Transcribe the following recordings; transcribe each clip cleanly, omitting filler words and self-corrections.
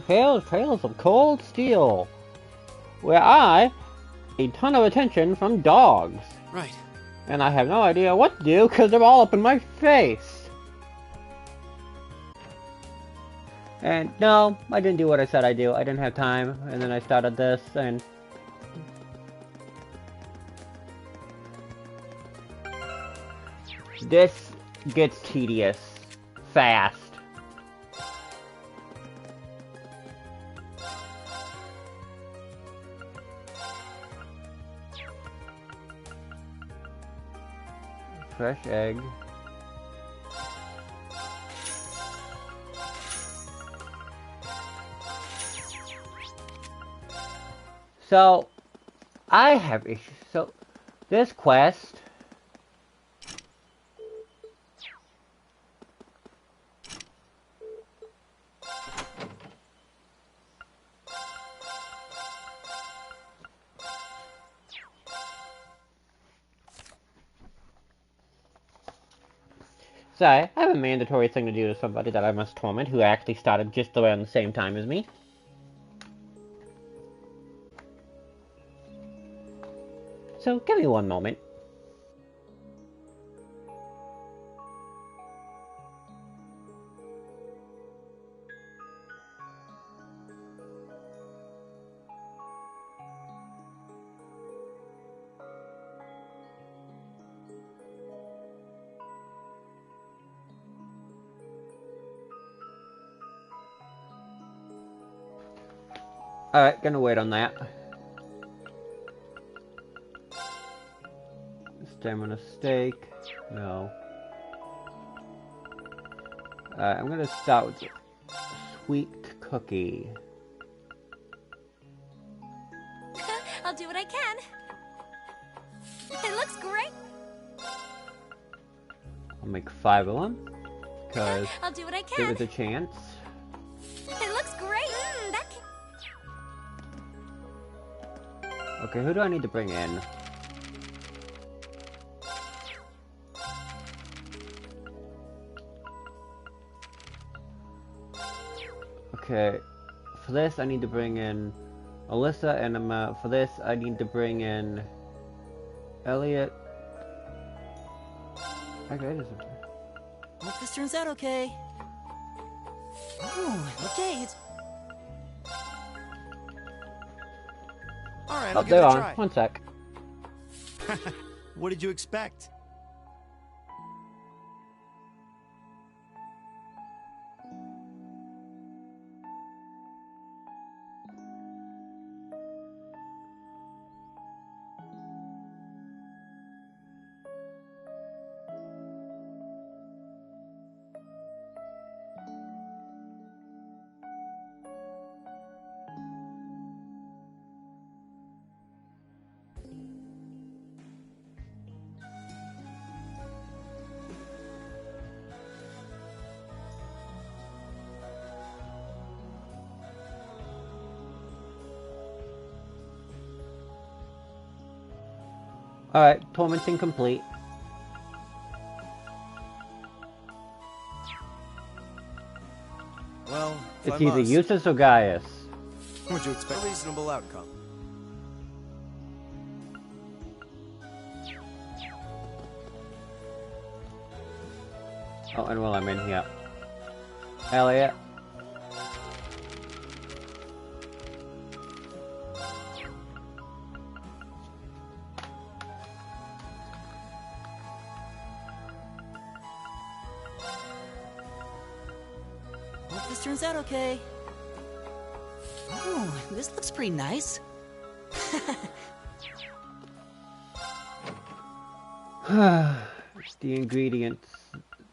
Trails of Cold Steel, where I a ton of attention from dogs. Right. And I have no idea what to do because they're all up in my face. And no, I didn't do what I said I'd do. I didn't have time, and then I started this, and... This gets tedious. Fast. Fresh egg. So, I have issues. So, this quest... So, I have a mandatory thing to do to somebody that I must torment who actually started just around the same time as me. So, give me one moment. Alright, gonna wait on that. Stamina steak. No. I'm gonna start with the sweet cookie. I'll do what I can. It looks great. I'll make 5 of them. Because I'll do what I there can. was a chance. It looks great. Okay, who do I need to bring in? Okay, for this I need to bring in Alyssa, and for this I need to bring in Elliot. Okay, it isn't. Hope this turns out okay. Ooh, okay, it's... Alright, Oh, I'll give they're it a on. try. One sec. What did you expect? Alright, tormenting complete. Well, if It's I either must, Eustace or Gaius. would you expect a reasonable outcome? Oh, and while I'm in here. Elliot. Hope this turns out okay. Ooh, this looks pretty nice. It's the ingredients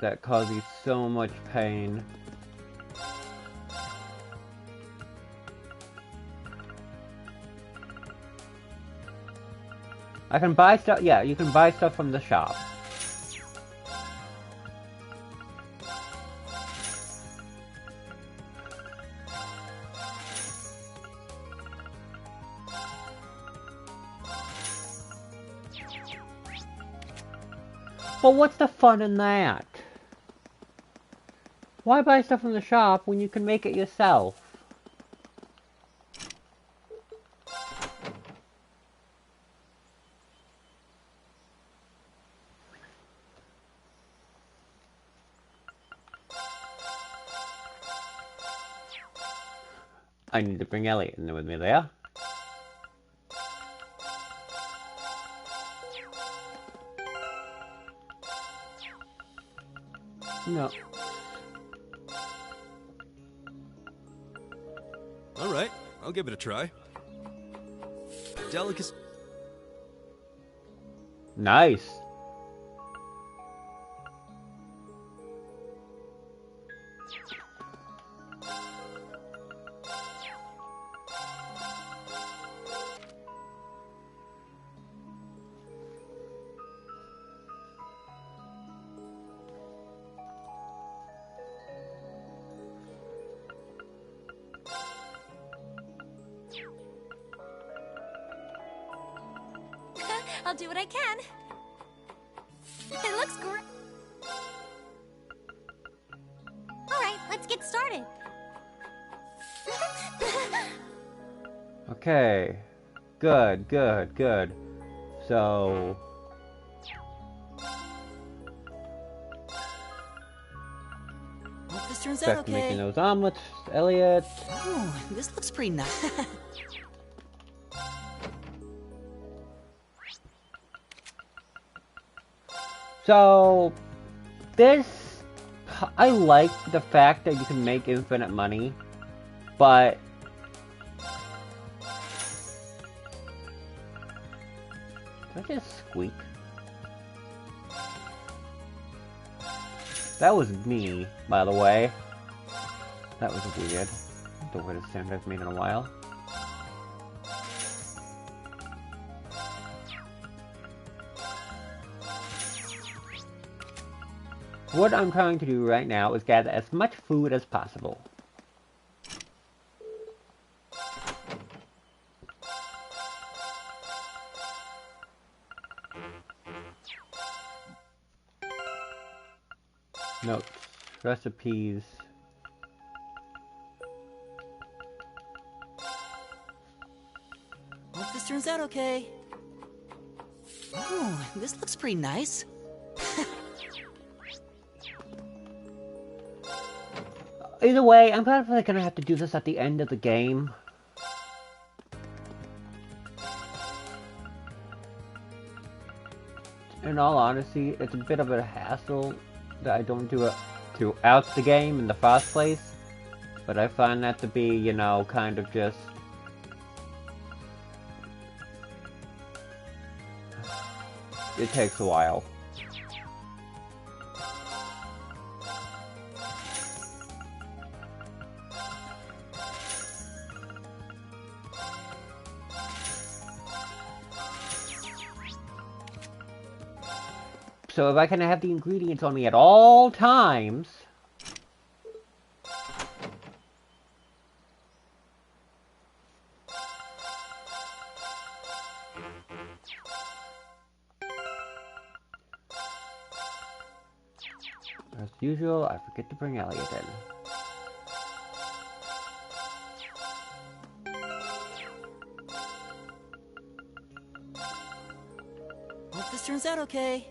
that cause you so much pain. I can buy stuff, yeah, you can buy stuff from the shop. But what's the fun in that? Why buy stuff from the shop when you can make it yourself? I need to bring Elliot in with me there. No. Alright, I'll give it a try. Delicacy. Nice. I'll do what I can. It looks great. All right, let's get started. Okay. Good, good, good. So... Hope this turns out back to okay. making those omelets, Elliot. Ooh, this looks pretty nice. So, this, I like the fact that you can make infinite money, but did I just squeak? That was me, by the way. That was weird. The weirdest sound I've made in a while. What I'm trying to do right now is gather as much food as possible. Notes, recipes. Hope this turns out okay. Ooh, this looks pretty nice. Either way, I'm probably gonna have to do this at the end of the game. In all honesty, it's a bit of a hassle that I don't do it throughout the game in the first place. But I find that to be, you know, kind of just... it takes a while. So if I can have the ingredients on me at all times... as usual, I forget to bring Elliot in. Hope this turns out okay.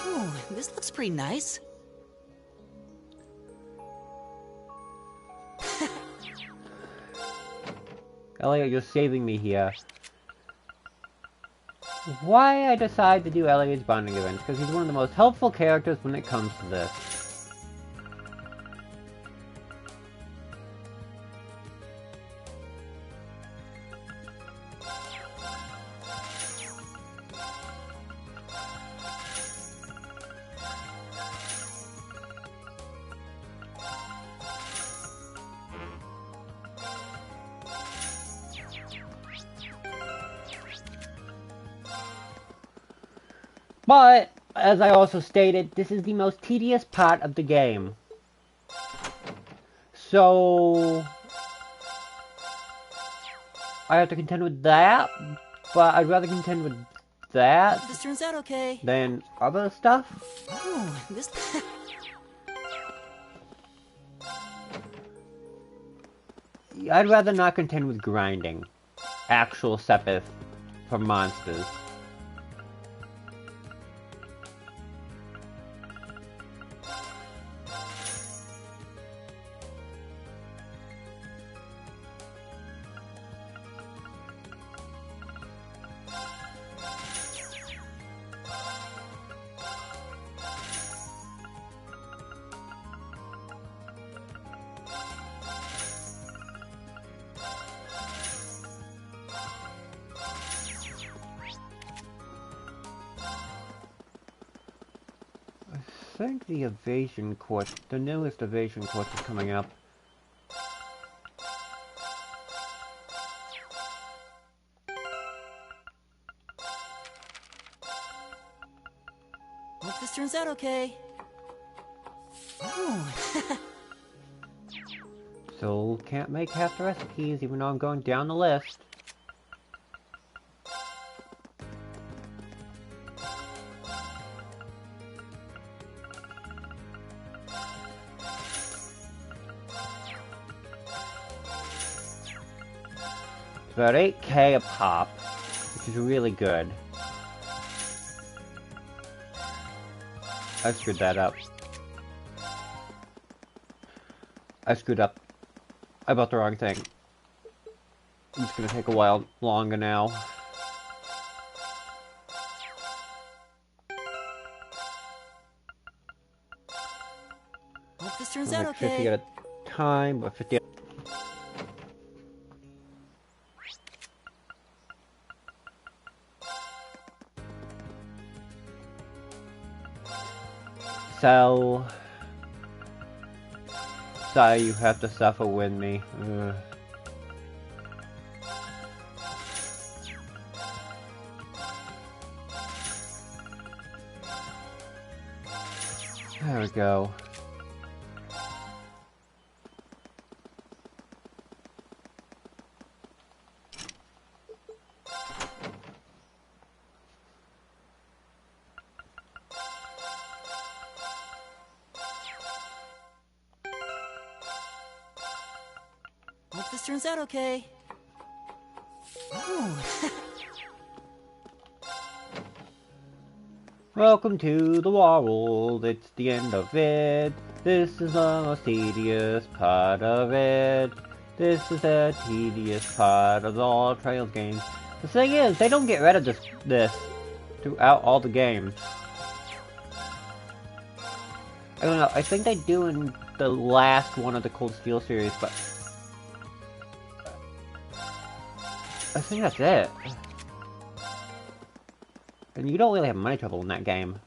Ooh, this looks pretty nice. Elliot, you're saving me here. Why I decide to do Elliot's bonding events? Because he's one of the most helpful characters when it comes to this. But, as I also stated, this is the most tedious part of the game. So... I have to contend with that, but I'd rather contend with that Hope this turns out okay. than other stuff. Ooh, this... I'd rather not contend with grinding actual Sepith for monsters. think the evasion course, the newest evasion course is coming up. Hope this turns out okay. Ooh. So, can't make half the recipes even though I'm going down the list. It's about 8K a pop, which is really good. I screwed that up. I screwed up. I bought the wrong thing. It's gonna take a while longer now. Hope this turns I'm out like 50 okay. at a time, but 50. So, sorry you have to suffer with me. Ugh. There we go. Hope this turns out okay. Ooh. Welcome to the world, it's the end of it. This is the most tedious part of it. This is the tedious part of all Trails games. The thing is, they don't get rid of this throughout all the games. I don't know, I think they do in the last one of the Cold Steel series, but I think that's it. And you don't really have money trouble in that game.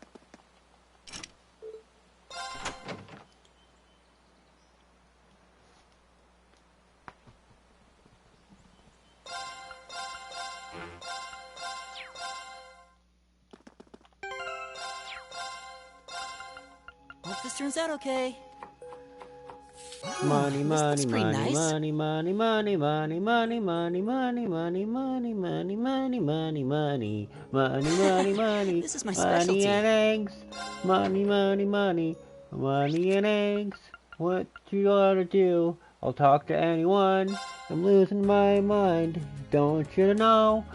Hope this turns out okay. Ooh, Money, this money, looks pretty money, nice. money, money, money, money, money, money, money, money, money, money, money, money, money, money, money, money, This is my money specialty. and eggs, money, money, money, money and eggs. What you oughta do? I'll talk to anyone. I'm losing my mind. Don't you know?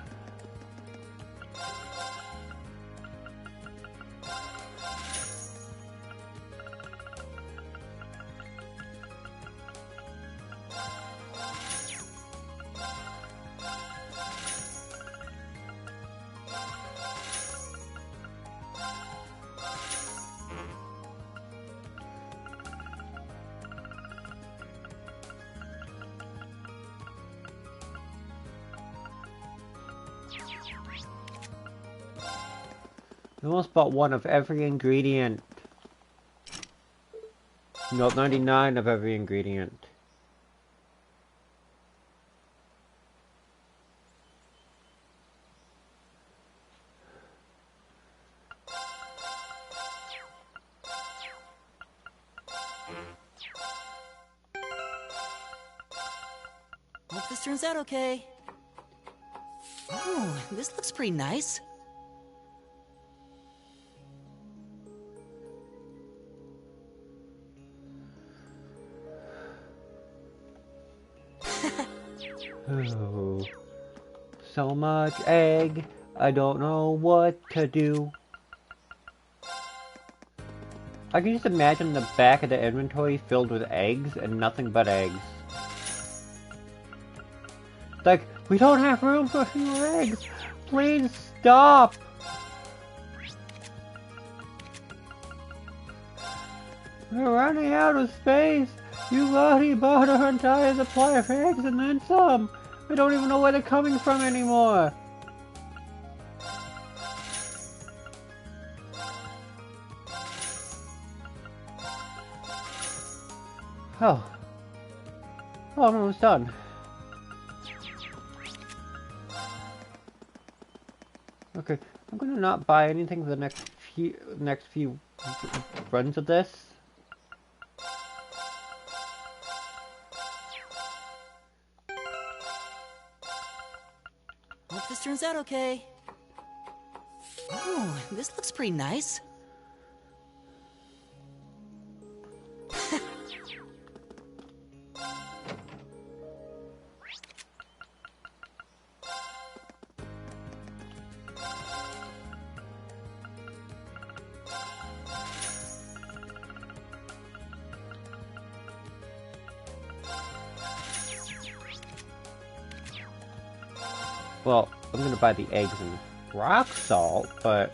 I almost bought one of every ingredient. No, 99 of every ingredient. Hope this turns out okay. Ooh, this looks pretty nice. Oh, so much egg, I don't know what to do. I can just imagine the back of the inventory filled with eggs and nothing but eggs. It's like, we don't have room for more eggs. Please stop. We're running out of space. You already bought our entire supply of eggs and then some. I don't even know where they're coming from anymore. Oh. Oh, I'm almost done. Okay, I'm gonna not buy anything for the next few runs of this. Hope this turns out okay. Oh, this looks pretty nice. Well, I'm gonna buy the eggs and rock salt, but...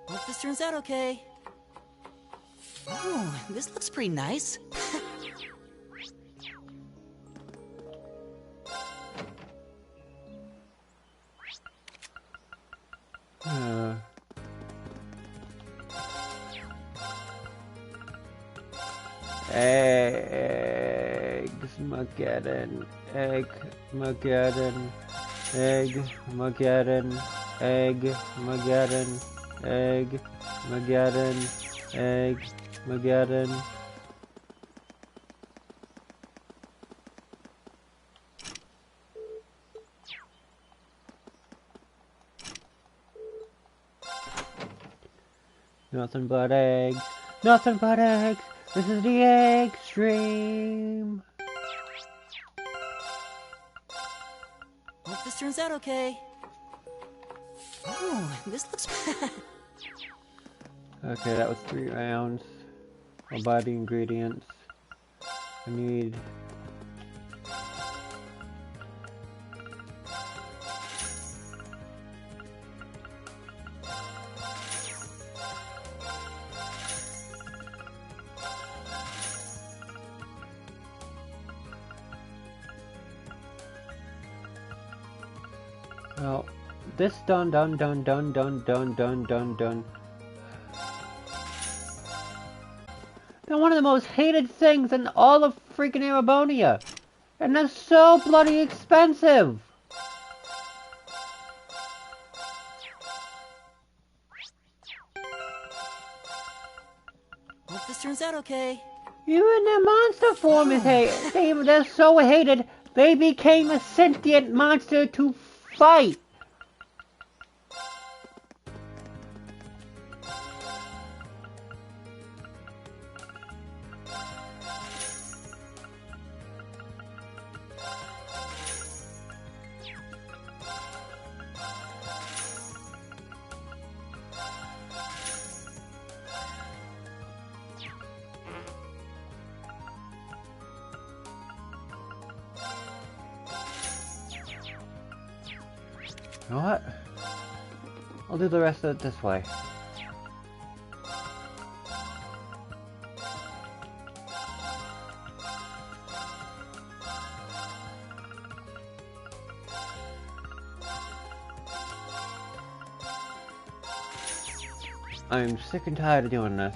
Hope this turns out okay. Oh, this looks pretty nice. Eggs, Mageddon, egg, Mageddon, egg, Mageddon, egg, Mageddon, egg, Mageddon, egg, Mageddon. Nothing but eggs, nothing but eggs. This is the egg stream. Hope this turns out okay. Oh, this looks... Okay, that was 3 rounds. I'll buy the ingredients. I need... Well, this done. Now one of the most hated things in all of freaking Erebonia. And they're so bloody expensive. Hope this turns out okay. Even their monster form is hated. They're so hated, they became a sentient monster to fight. You know what? I'll do the rest of it this way. I'm sick and tired of doing this.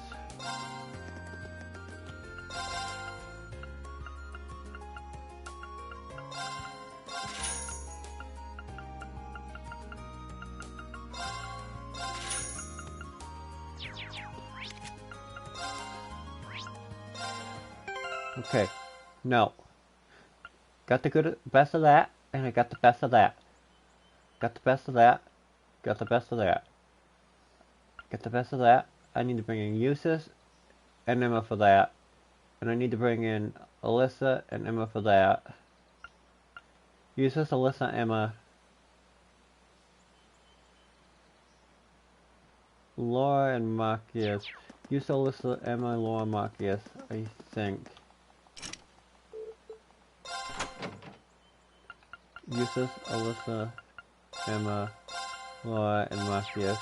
Okay, no. Got the best of that, and I got the best of that. Got the best of that, got the best of that. Get the best of that. I need to bring in Eustace and Emma for that. And I need to bring in Alyssa and Emma for that. Eustace, Alyssa, Emma. Laura and Marcus. Eustace, Alyssa, Emma, Laura, Marcus, I think. Eustace, Alyssa, Emma, Laura, and Matthias.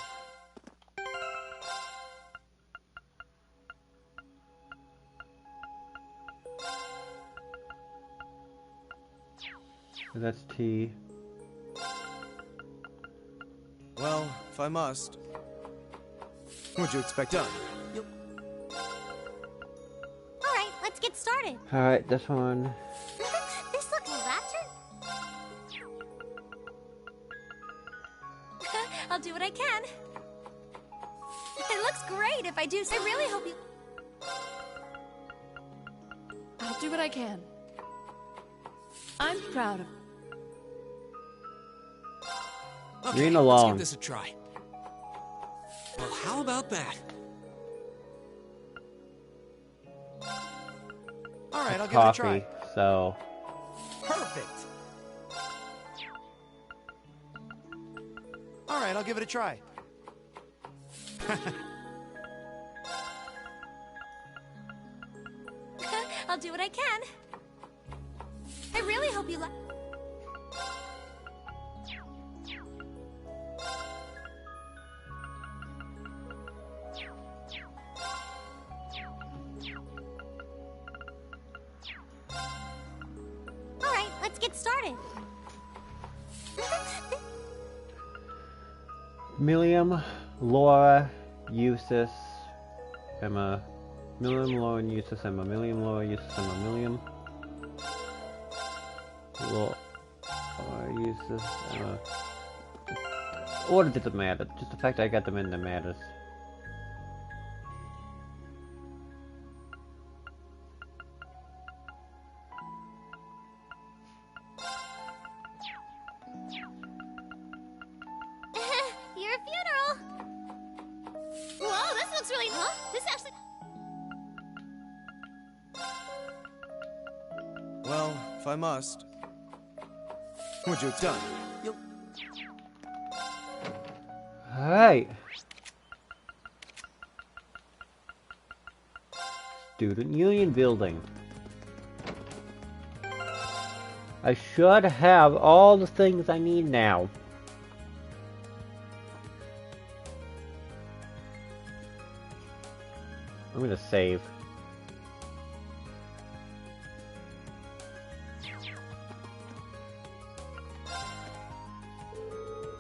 That's T. Well, if I must. What'd you expect done? Alright, let's get started. Alright, this one. This looks rapture. I'll do what I can. It looks great if I do. I really hope you... I'll do what I can. I'm proud of... Okay, Reading let's along. give this a try. Well, how about that? Alright, I'll give it a Coffee, try. so... Perfect! Alright, I'll give it a try. I'll do what I can. I really hope you like... Alright, let's get started. Milliam, Laura, Eustace, Emma. Milliam, Laura, and Eustace, Emma. Milliam, Laura, Eustace, Emma. Milliam, Laura, Eustace, Emma. Order doesn't matter. Just the fact I got them in that matters. Your funeral. Whoa, this looks really... Huh? This actually... Well, if I must. What'd you expect done? Alright. Student Union Building. I should have all the things I need now. I'm gonna save.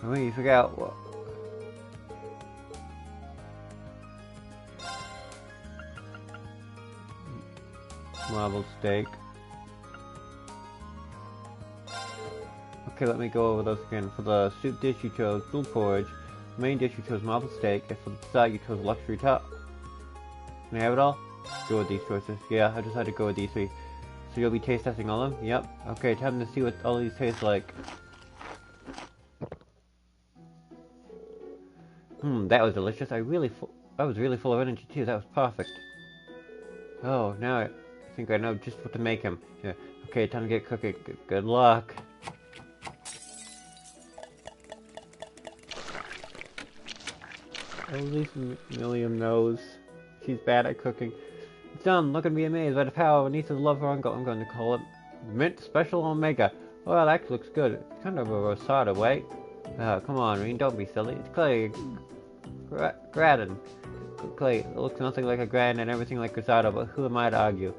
I mean, you forgot what. Marble steak. Okay, let me go over those again. For the soup dish, you chose blue porridge. The main dish, you chose marble steak. And for the dessert, you chose luxury top. Can I have it all? Go with these choices. Yeah, I just had to go with these three. So you'll be taste testing all of them? Yep. Okay, time to see what all these taste like. That was delicious. I was really full of energy too. That was perfect. Oh, now I think I know just what to make him. Yeah. Okay, time to get cooking. Good luck. At least Milliam knows she's bad at cooking. It's done. Look at me amazed by the power of Anissa's love for Uncle. I'm going to call it Mint Special Omega. Well, that actually looks good. It's kind of a rosada, right? Come on, Reen, don't be silly. It's clearly gratin. Clay, it looks nothing like a gratin and everything like risotto, but who am I to argue?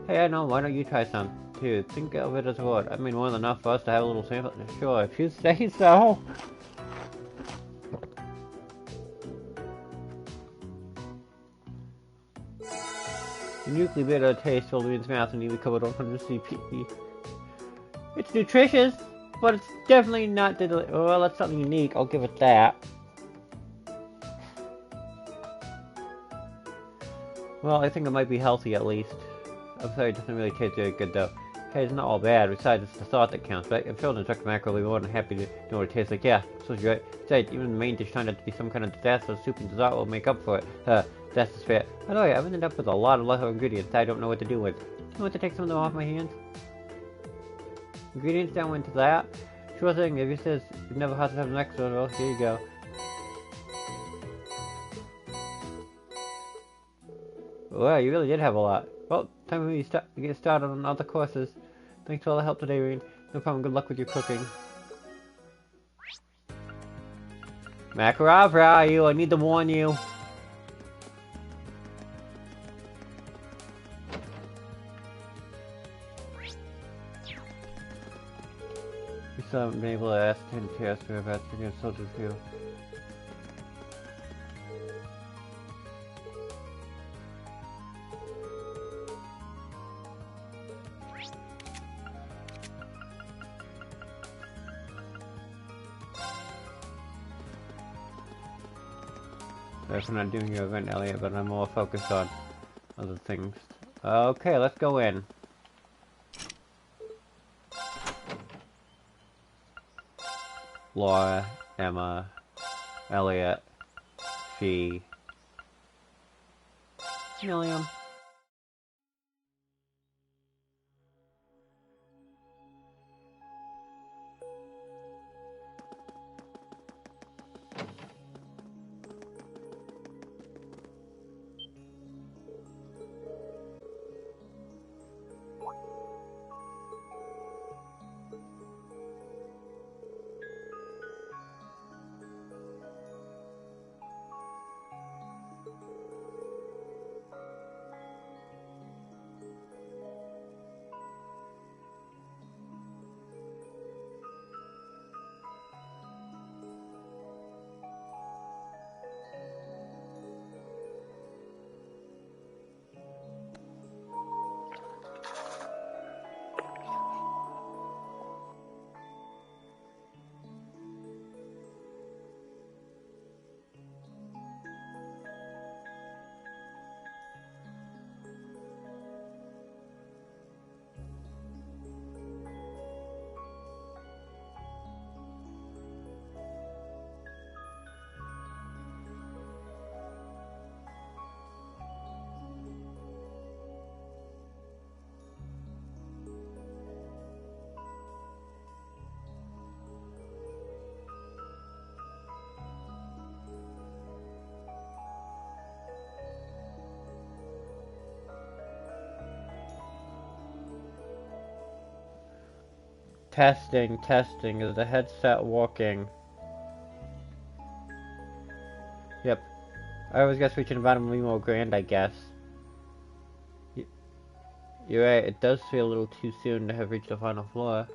Hey, I know, why don't you try some? Too. Think of it as what? I mean, more than enough for us to have a little sample. Sure, if you say so. Uniquely bitter taste filled Reen's mouth and nearly covered 100 CP. It's nutritious, but it's definitely not well, that's something unique, I'll give it that. Well, I think it might be healthy at least. I'm sorry, it doesn't really taste very good though. Hey, it's not all bad, besides it's the thought that counts, right? If children took macro, we'd be more than happy to know what it tastes like. Yeah, so you're right. Besides, even the main dish turned out to be some kind of disaster, soup and dessert will make up for it. That's just fair. By the way, I've ended up with a lot of leftover ingredients I don't know what to do with. You want to take some of them off my hands? Ingredients down into that? Sure thing, if you says it never has to have an extra, well, here you go. Well, you really did have a lot. Well, time for me to get started on other courses. Thanks for all the help today, Reen. No problem, good luck with your cooking. Makarov, where are you? I need to warn you. You still haven't been able to ascertain the chaos for about to get soldiers here. That's what I'm doing your event, Elliot, but I'm more focused on other things. Okay, let's go in. Laura, Emma, Elliot, Fee, William. Testing, testing. Is the headset working? Yep. I always guess reaching the bottom will be more grand, I guess. You're right, it does feel a little too soon to have reached the final floor.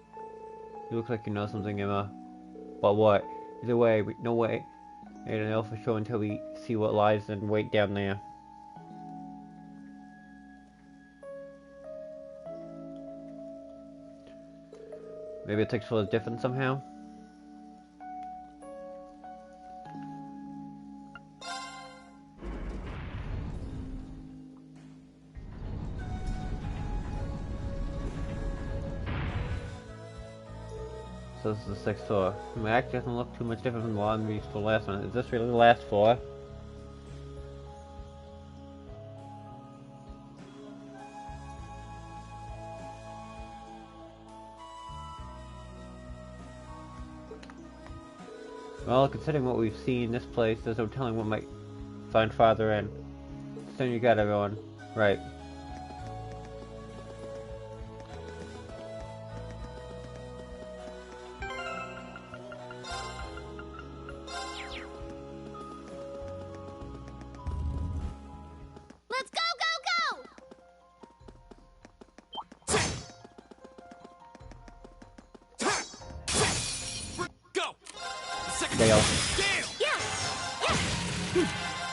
You look like you know something, Emma. But what? Either way, no way. I don't know for sure until we see what lies and wait down there. Maybe it takes floor is different somehow? So this is the 6th floor. The act doesn't look too much different from the one we used for the last one. Is this really the last floor? Well, considering what we've seen in this place, there's no telling what might find farther in. So you got everyone. Right. Let's go, go, Go! Dale.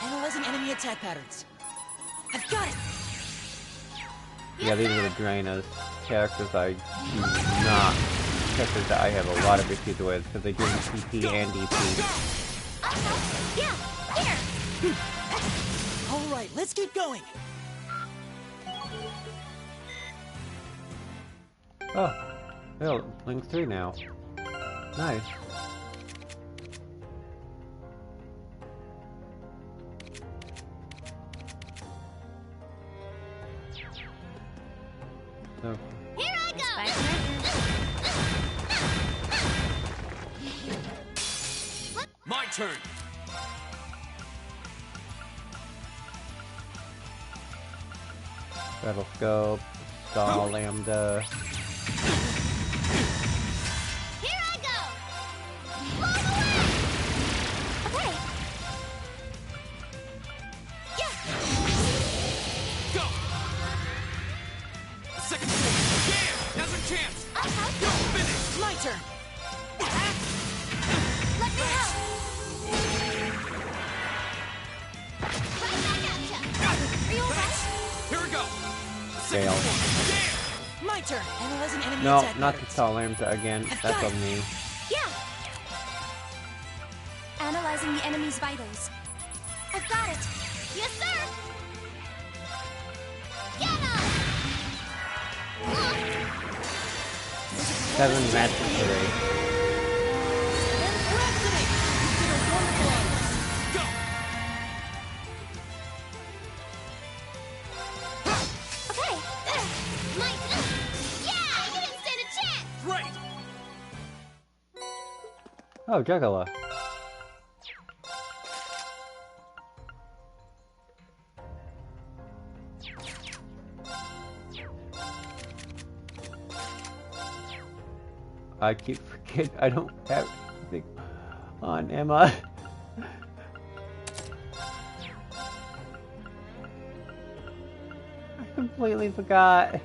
Analyzing enemy attack patterns. I've got it! Yeah, these are the Draenas. Characters I do not. Characters that I have a lot of issues with, because they do CP and DP. Yeah, here! Alright, let's keep going! Oh, Bill, Link 3 now. Nice. So, Here I go! My turn! Battle Scope, Star Lambda. turn. Analyzing enemy No, attack not the patterns. Salamandra again. I've That's got on it. me. Yeah. Analyzing the enemy's vitals. I've got it. Yes, sir. Get him! 7 matches today. Okay. Mike. Yeah, you didn't stand a chance. Great! Oh, Juggalo. I keep forgetting I don't have anything on Emma. I completely forgot.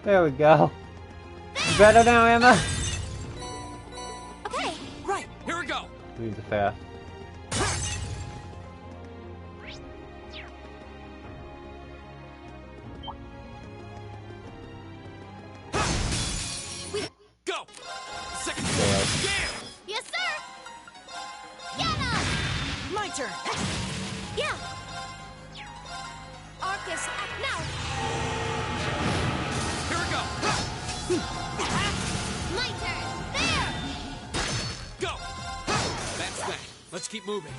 There we go. Better now, Emma. Okay. Right, here we go! Need the fast. Go! Second Fail. yeah! Yes, sir. Get him! My turn. Yeah. Arcus, act now. Here we go! My turn. There. Go! That's that. Let's keep moving.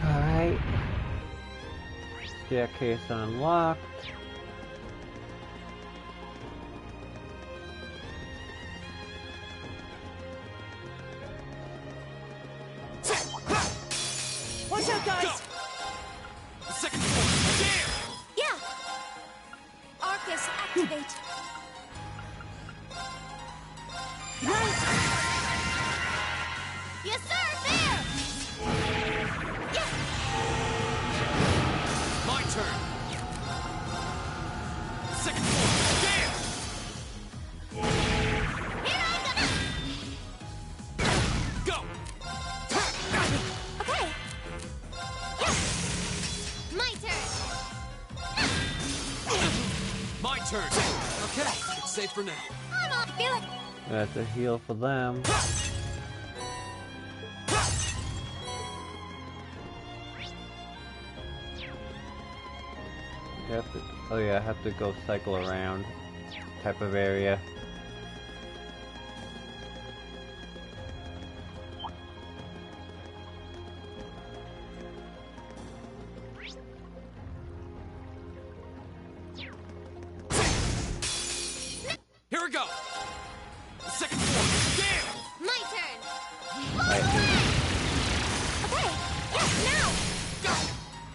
Alright. Staircase unlocked. Watch out, Go! guys. Second floor, Yeah. Arcus, activate. Yes, sir. There. Yeah. yeah! My turn! Second floor, Here I yeah! Go! go. Okay. Yeah. My turn. My turn! Okay, it's safe for now. I'm on. Feel it. That's a heal for them. You have to, oh yeah, I have to go cycle around type of area. Here we go! Second floor, yeah! My turn. Right. Okay. Yes, now. Go!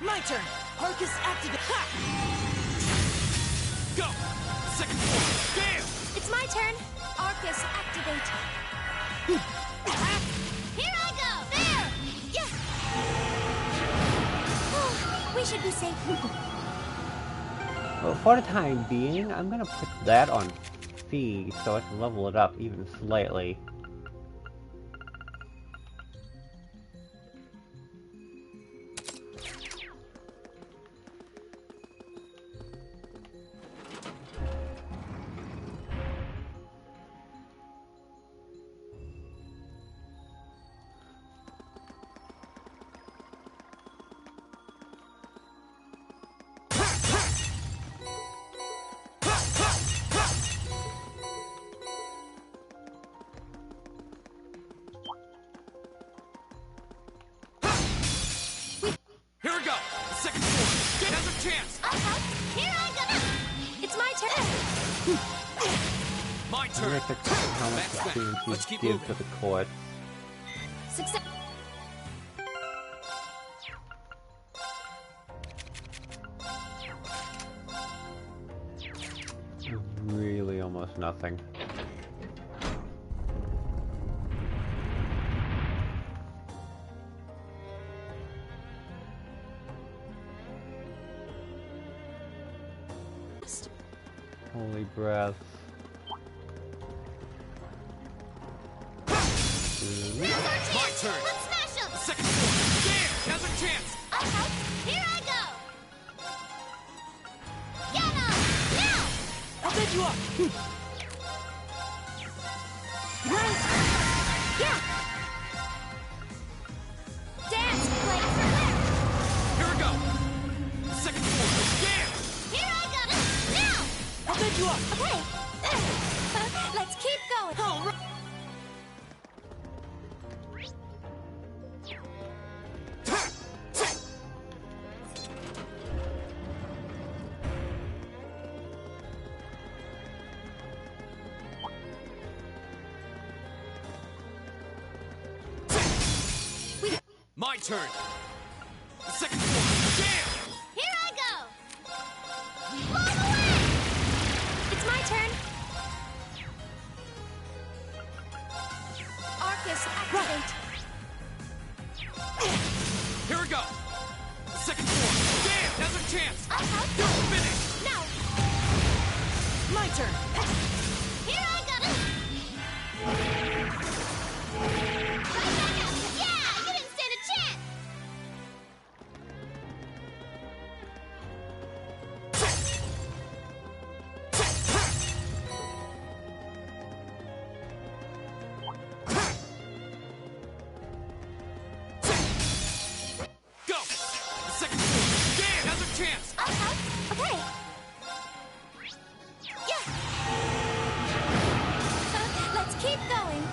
My turn. Arcus activate. Ha! Go! Second floor, yeah! It's my turn. Arcus, activate. Here I go. There. Yes. We should be safe. Well, for the time being, I'm gonna put that on speed so I can level it up even slightly. chance! Here I go! It's my turn! My I'm turn! gonna check how much That's that. experience Let's you keep give moving. to the court. Success! Really almost nothing. Holy breath. My turn! Let's smash him! Second floor! Damn! Now's our chance! Here I go! Get him! Now! I'll bend you up. Right! Yeah! Dance! Play for left! Here we go! Second floor! Damn! Here I go! Now! I'll bend you up. Okay! Let's keep going! All right. My turn! Second floor! Damn! Here I go! Blow away! It's my turn! Arcus, activate! Here we go! Second floor! Damn! Now's our chance! You're finished! No! My turn. Here I go! Right back up! Yeah! You didn't stand a chance! Go! Second floor! Damn! Now's our chance! Okay. Yeah! Let's keep going!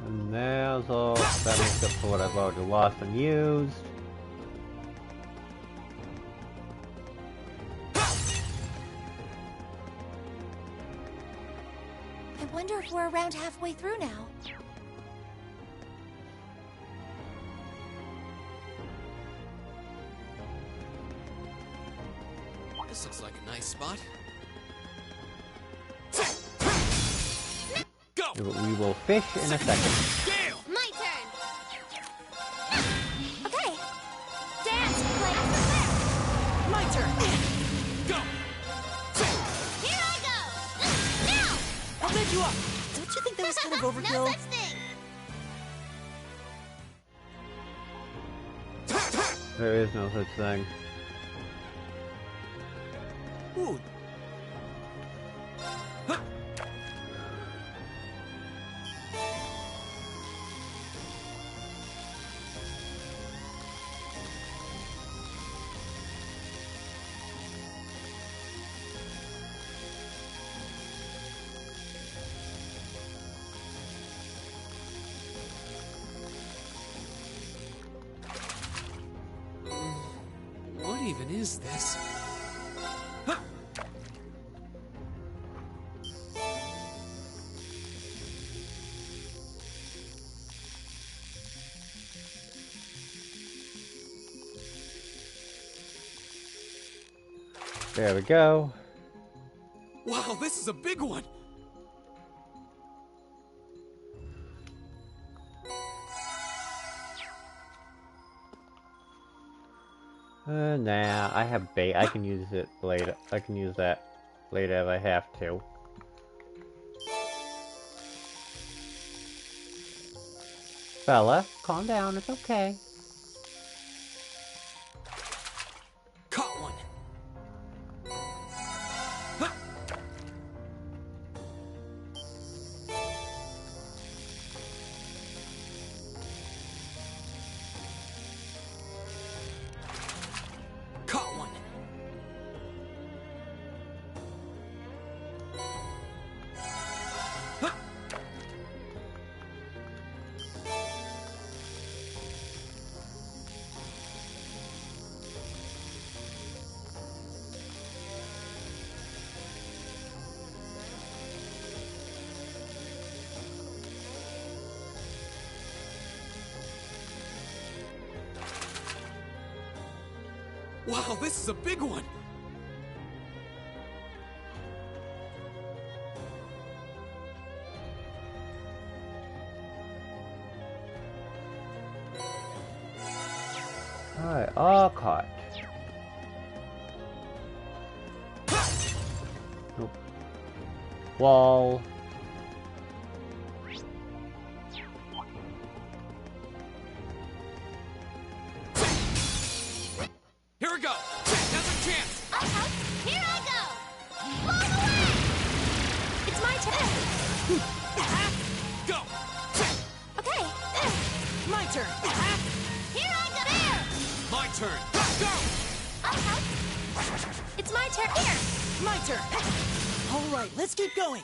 And there's all that makes up for what I've already lost and used. I wonder if we're around halfway through now. This looks like a nice spot. Go! We will fish in a second. Gale! My turn! Okay! Dance, play for left! My turn. Go! Here I go! Now! I'll bend you up. Don't you think that was kind of overkill? No such thing! There is no such thing. Ooh, What even is this? There we go. Wow, this is a big one! Nah, I have bait. I can use it later. I can use that later if I have to. Bella, calm down. It's okay. Caught one! Huh. Caught one! Huh. Wow, this is a big one! Alright, Arcot. Nope. Wall. Here we go! Now's our chance! Here I go! All the way! It's my turn! Go! Okay, My turn. here I go! There! My turn! Go! I'll help. It's my turn. Here! My turn. All right, let's keep going.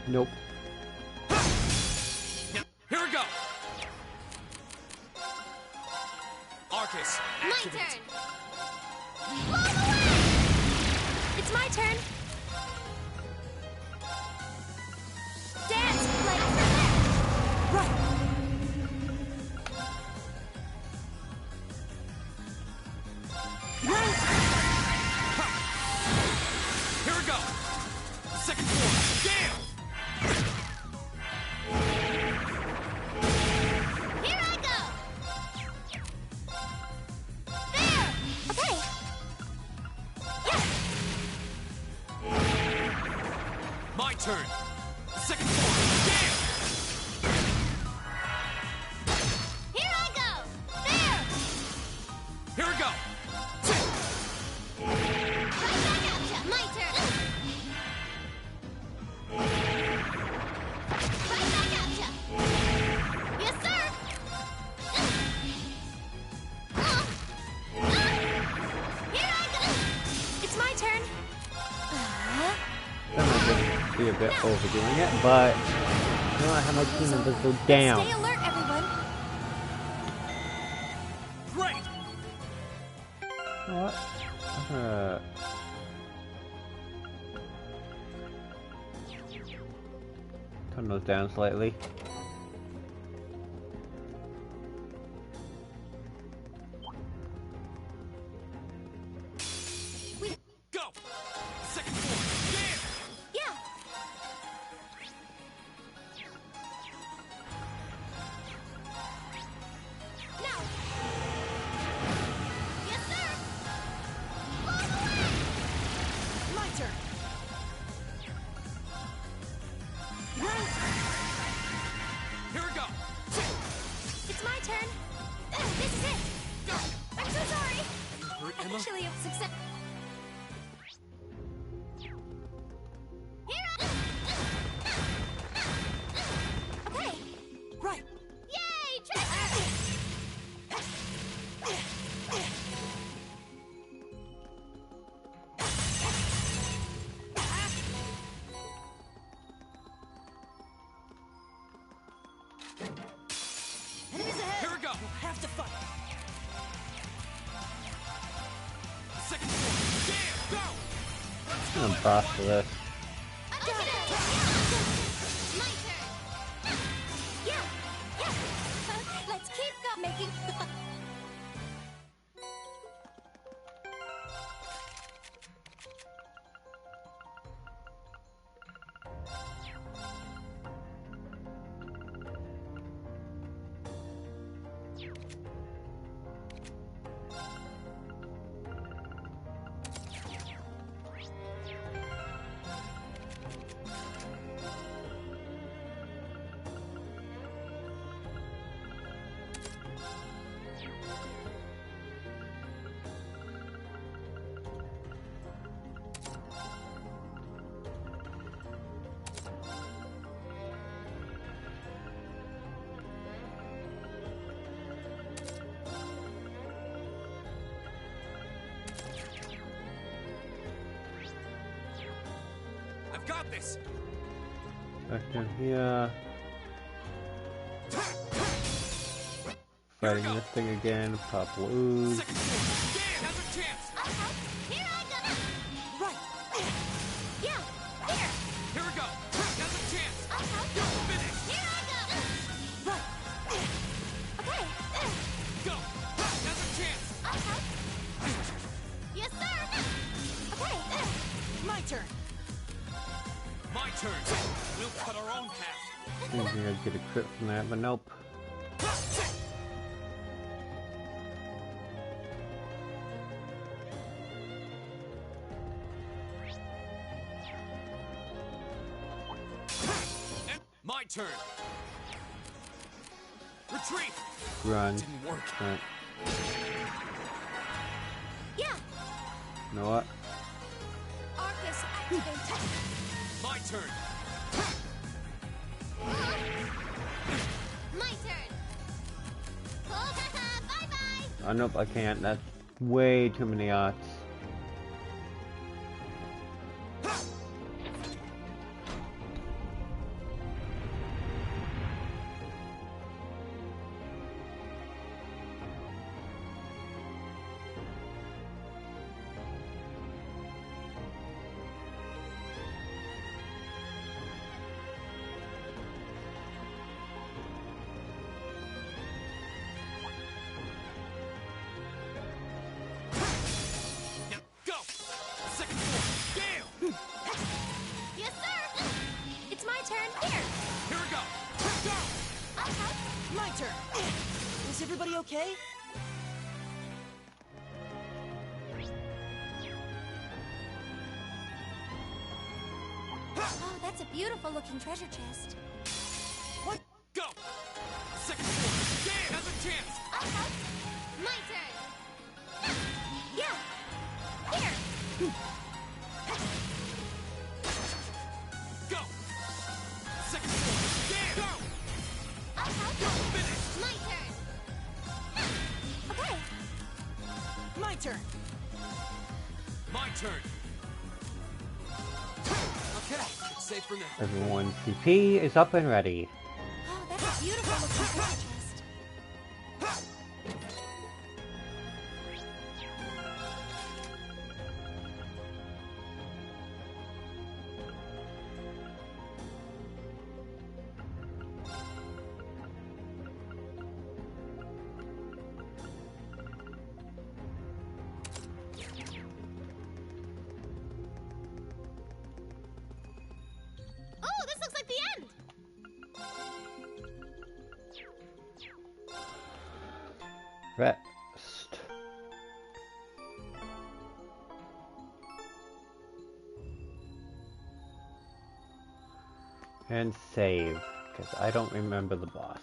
Nope. Here we go! Arcus, My activate! turn! All the way! It's my turn! Dance, like for left! Right. Here we go! Second form, damn! Here I go! There! Okay! Yeah! My turn! Second form, damn! Here I go! There! Here we go! Right back at ya! My turn! Right back at ya! Yes, sir! Here I go! It's my turn! That might be a bit overdoing it, but you know I have my team members go down. Stay alert, everyone! Great! You know what? I'm gonna turn those down slightly. Go! Second form, damn! Yeah! Now! Yes, sir! All the way! My turn. Right. Here we go! It's my turn! This is it! Go! I'm so sorry! Hurt, Emma? Actually, a success. Here I Okay! Right. Yay! Treasure! Enemies ahead. Here we go! We'll have to fight. Second form, damn! Go! Let's I'm go, gonna boss for everyone! this. Got it! My turn! Yeah! Yeah! Let's keep making got this. Back down here. Fighting this thing again. Pop loose. Second floor. Dan has a chance. Here I go! Right. Yeah, here! Here we go. Has a chance. You're finished. Here I go! Right. Okay. Go. Has a chance. Yes, sir! Okay. My turn. My turn. We'll cut our own path. I think I'd get a crit from that, but nope. My turn. Retreat. Run. Didn't work. Right. Yeah! You know what? Arcus activate! My turn. My turn! Bye-bye! Oh, nope, I can't. That's way too many odds. Now go. Second floor. Gale. Yes, sir! It's my turn. Here! Here we go. Go. My turn. Is everybody okay? Oh, that's a beautiful looking treasure chest. What? Go. Second floor. Dan has a chance. My turn! Yeah! Here! Go. Second floor. Dan. Go. You're finished. My turn! Okay! My turn. My turn. Okay, it's safe for now. Everyone's CP is up and ready. Oh, that's a beautiful looking treasure chest. Oh, this looks like the end! Rest. And save, because I don't remember the boss.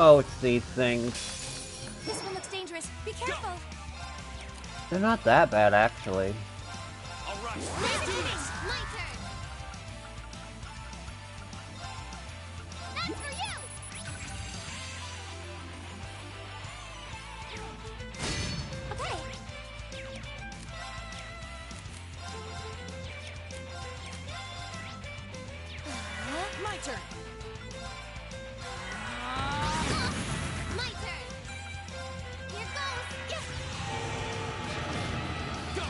Oh, it's these things. This one looks dangerous. Be careful! They're not that bad, actually. All right, My let's do turn! this. My turn! That's for you! Okay! My turn. My turn! Here goes! Yes! Go.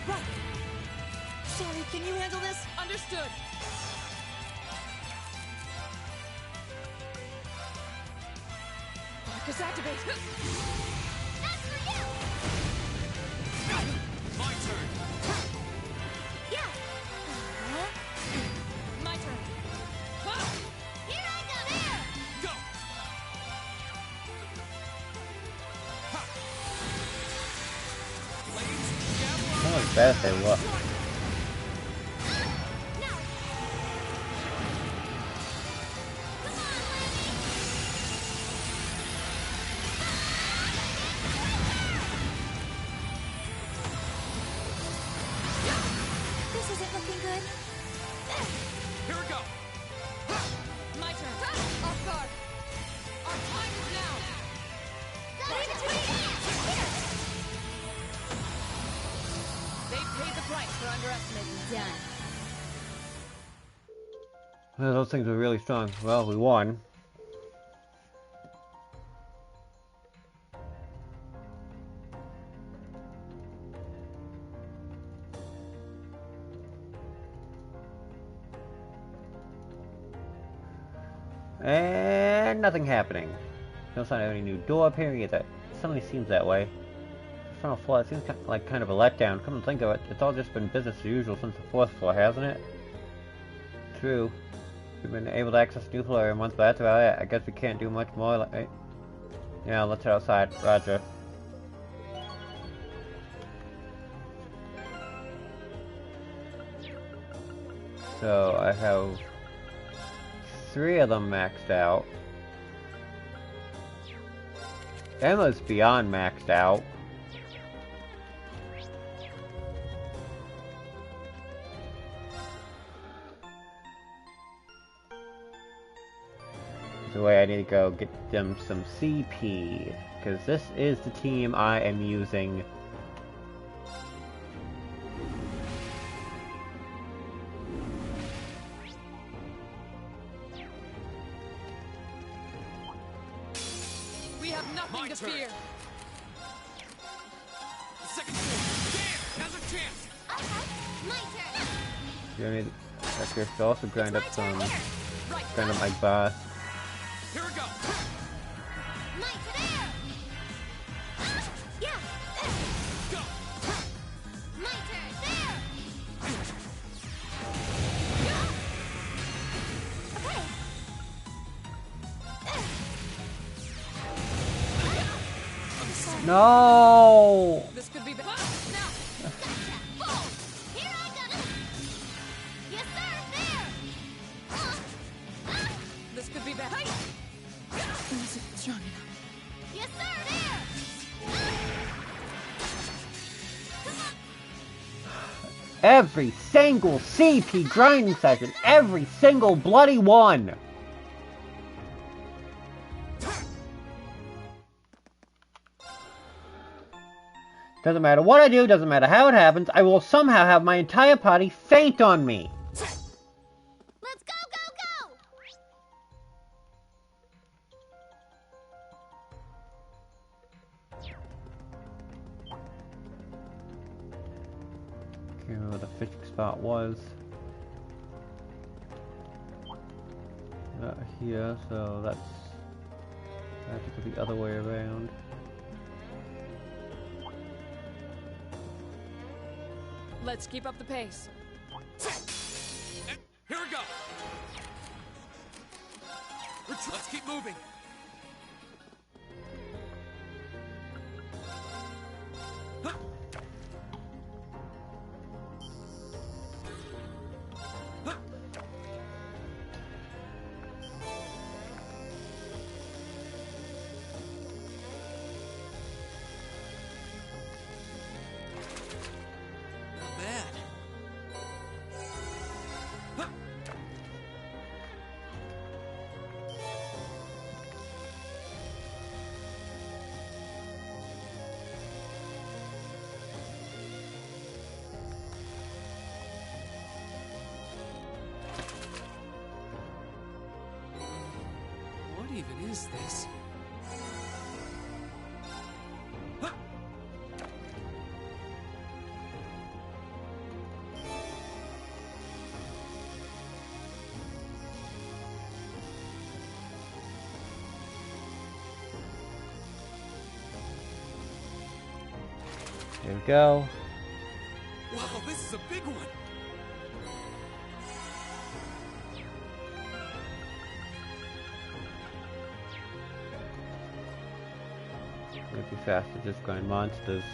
Right. Sorry, can you handle this? Understood. Arcus activate. That's for you! My turn. Yeah! My turn. Ah! Here I go! There! Go. Ha. Blades, Gavel, Oh, as bad as they look. This isn't looking good. Here we go. My turn. Off guard. Our time is now. Leave it to me. Here. They paid the price for underestimating us. Done. Well, those things were really strong. Well, we won. And nothing happening. No sign of any new door appearing either. It suddenly seems that way. The final floor, it seems like kind of a letdown. Come to think of it, it's all just been business as usual since the 4th floor, hasn't it? True. We've been able to access the new floor every month, but that's about it. I guess we can't do much more, right? Yeah, let's head outside. Roger. So, I have 3 of them maxed out. Emma's beyond maxed out. The way I need to go get them some CP, because this is the team I am using. We have nothing My to turn. fear. Second floor. Damn, now's our chance. Okay. My turn. You need to also grind up some, Right. grind up my boss. Here we go. My turn. Yeah. Go. My turn. There. Okay. No! This could be bad. Now. Gotcha. Boom. Here I go. Yes, sir. There. This could be bad. This isn't strong enough. Yes, sir. There. Every single CP grinding session, every single bloody one! Doesn't matter what I do, doesn't matter how it happens, I will somehow have my entire party faint on me! Let's go, go, go. Can't remember what the fishing spot was. Not here, so that's... I have to go the other way around. Let's keep up the pace. Here we go. Let's keep moving. Huh. Huh. Not bad. Huh. What even is this? Huh. There we go. Wow, this is a big one. It'd be faster just grind monsters.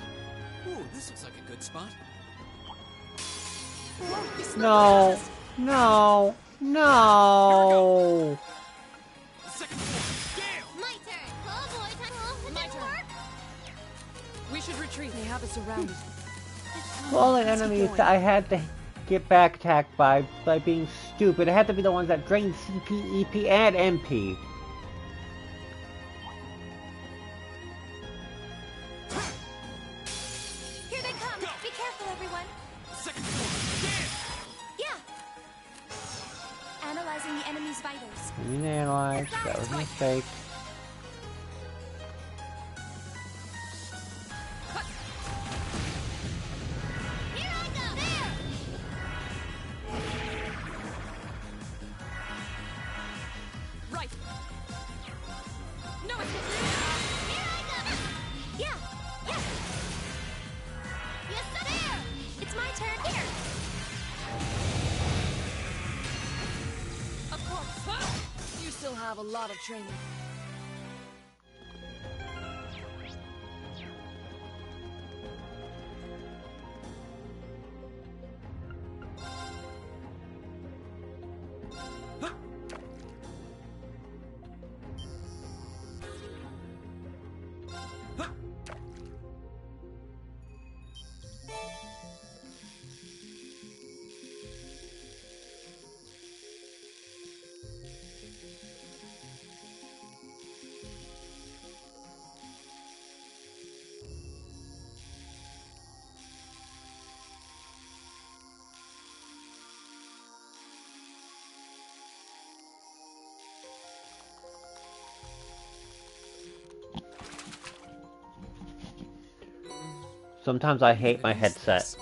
Ooh, this looks like a good spot. No! No! No! Second floor. Damn! My turn. Oh boy, time. Oh, it My didn't turn. work. We should retreat. They have us surrounded. All the Let's keep enemies going. that I had to get back attacked by being stupid. It had to be the ones that drained CP, EP, and MP. Here they come. Be careful, everyone. Second floor. Damn! Yeah. Analyzing the enemy's vitals. I mean, analyze. That was a mistake. Here I go. There. Right. No, it's Here I go. Yeah. Yes. Yes, sir. There. It's my turn. Here. of course. You still have a lot of training. Sometimes I hate my headset.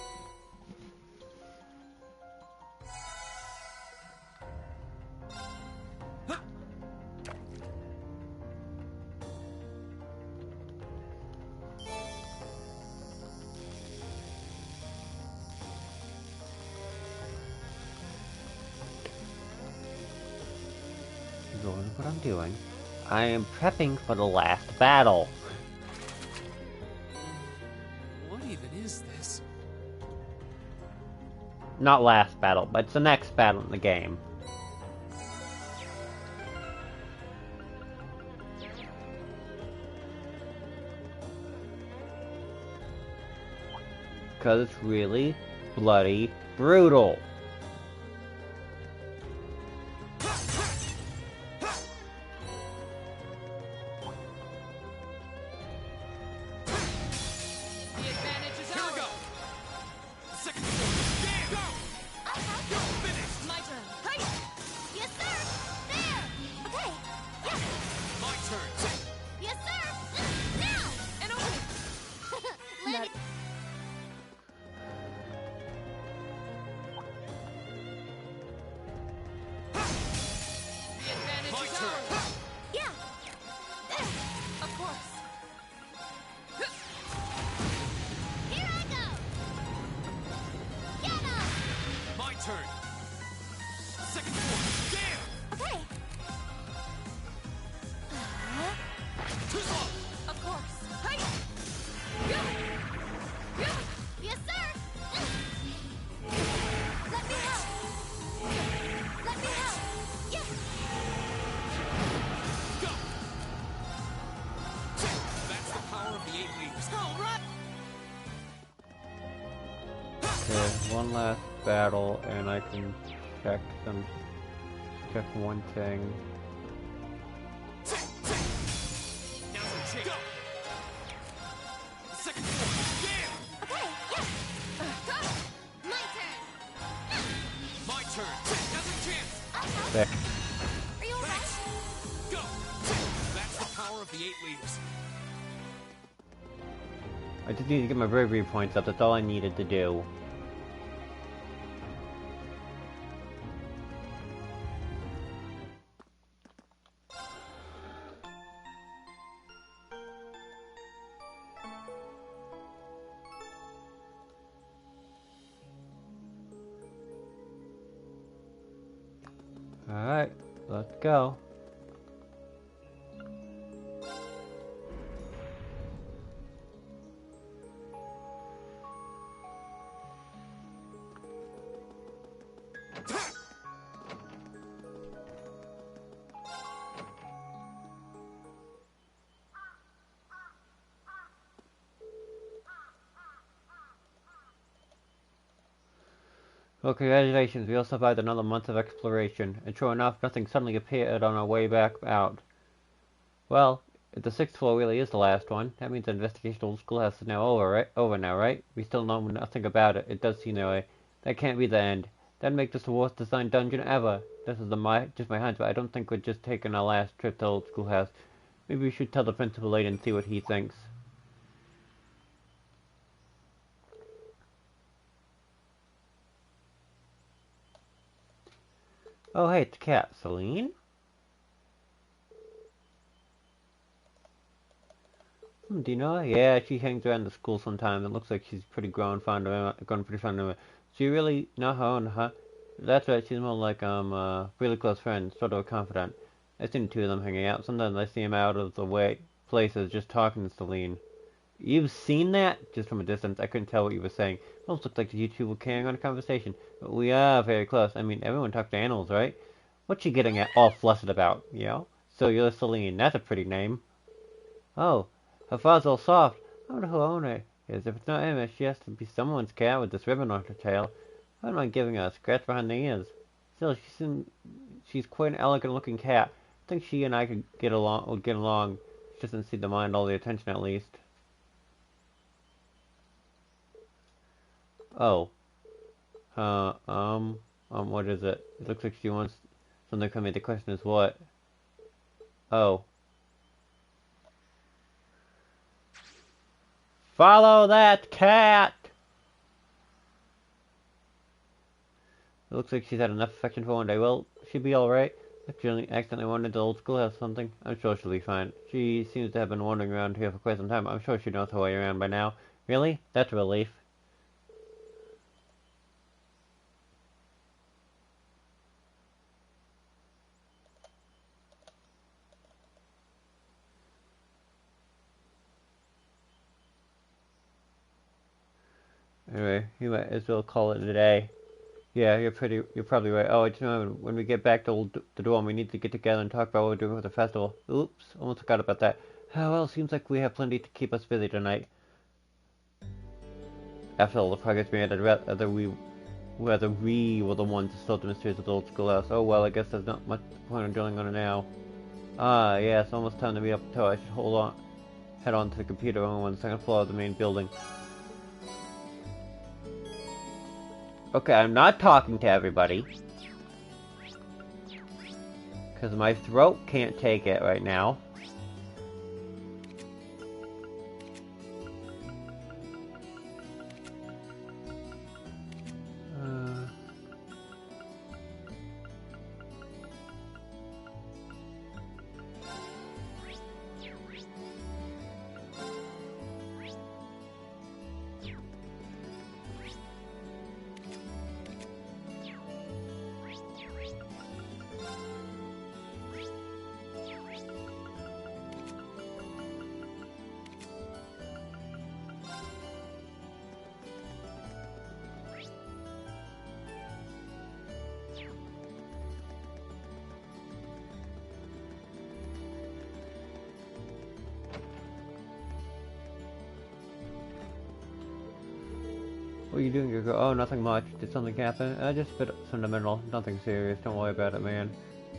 Doing what I'm doing. I am prepping for the last battle. What even is this? Not last battle, but it's the next battle in the game. Because it's really bloody brutal. The advantage is Here we ours. go! Second floor. Damn! Go! You're finished! My turn. Hey. Yes, sir. There. Okay. Yes. My turn. Yes, sir. Now. And open. Let me. The advantage My is turn. ours. Yeah. There. Of course. Here I go. Get up. My turn. Second floor. Damn! Okay. Of course. Hey. Yes, sir. Let me help. Let me help. Yes. Go! That's the power of the 8 leaves. All right. Okay, one last battle, and I can check one thing. Now's our chance. Go! Second floor. Damn! Okay. Yes. My turn. My turn. Now's our chance. I'll help. There. Are you alright? Go! That's the power of the 8 leaves. I just need to get my bravery points up, that's all I needed to do. Alright, let's go. Well, congratulations, we all survived another month of exploration, and sure enough, nothing suddenly appeared on our way back out. Well, if the sixth floor really is the last one, that means the investigation of the schoolhouse is now over, right? Over now, right? We still know nothing about it. It does seem that way. That can't be the end. That'd make this the worst designed dungeon ever. This is just my hunch, but I don't think we're just taking our last trip to the old schoolhouse. Maybe we should tell the principal later and see what he thinks. Oh, hey, it's Cat. Celine? Do you know her? Yeah, she hangs around the school sometimes. It looks like she's pretty grown fond of him, grown pretty fond of him. So you really know her own, huh? That's right, she's more like, really close friends, sort of a confidant. I've seen the two of them hanging out. Sometimes I see them out of the way places just talking to Celine. You've seen that? Just from a distance, I couldn't tell what you were saying. It almost looked like you two were carrying on a conversation. But we are very close. I mean, everyone talks to animals, right? What's she getting at all flustered about, you know? So you're Celine. That's a pretty name. Oh, her father's all soft. I wonder who owner is. If it's not him, she has to be someone's cat with this ribbon on her tail. I don't mind giving her a scratch behind the ears. Still, she's quite an elegant-looking cat. I think she and I would get along. She doesn't seem to mind all the attention, at least. Oh. What is it? It looks like she wants something from me. The question is what? Oh. Follow that cat! It looks like she's had enough affection for one day. Well, she'll be alright. If she accidentally wandered to the old schoolhouse or something, I'm sure she'll be fine. She seems to have been wandering around here for quite some time. I'm sure she knows her way around by now. Really? That's a relief. Anyway, you might as well call it a day. Yeah, you're probably right. Oh, I just remembered, when we get back to the dorm, we need to get together and talk about what we're doing with the festival. Oops, almost forgot about that. Oh, well, seems like we have plenty to keep us busy tonight. After all the progress we made, whether we were the ones to solve the mysteries of the old schoolhouse. Oh well, I guess there's not much point in dwelling on it now. Ah, yeah, it's almost time to meet up with Toe. I should head on to the computer room on the second floor of the main building. Okay, I'm not talking to everybody. Because my throat can't take it right now. What are you doing, Yoko? Oh, nothing much. Did something happen? Just a bit sentimental. Nothing serious. Don't worry about it, man.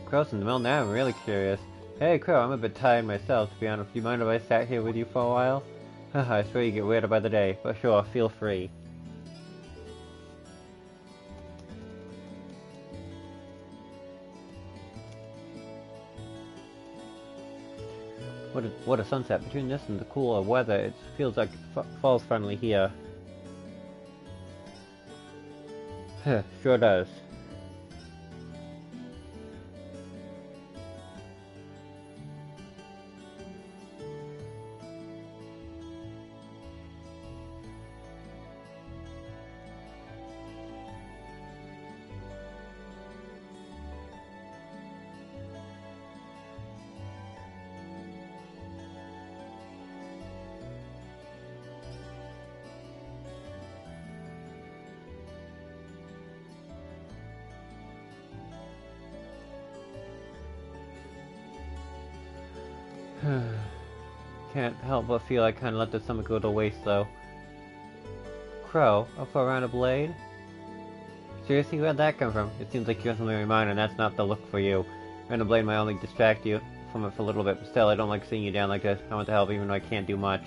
Crow's in the middle now. I'm really curious. Hey, Crow, I'm a bit tired myself, to be honest. Do you mind if I sat here with you for a while? I swear you get weirder by the day. But sure, feel free. What a sunset. Between this and the cooler weather, it feels like fall's finally here. Sure does. can't help but feel I kinda let the stomach go to waste, though. Crow, up for a round of Blade? Seriously, where'd that come from? It seems like you have something in mind, and that's not the look for you. Round of Blade might only distract you from it for a little bit, but still, I don't like seeing you down like this. I want to help even though I can't do much.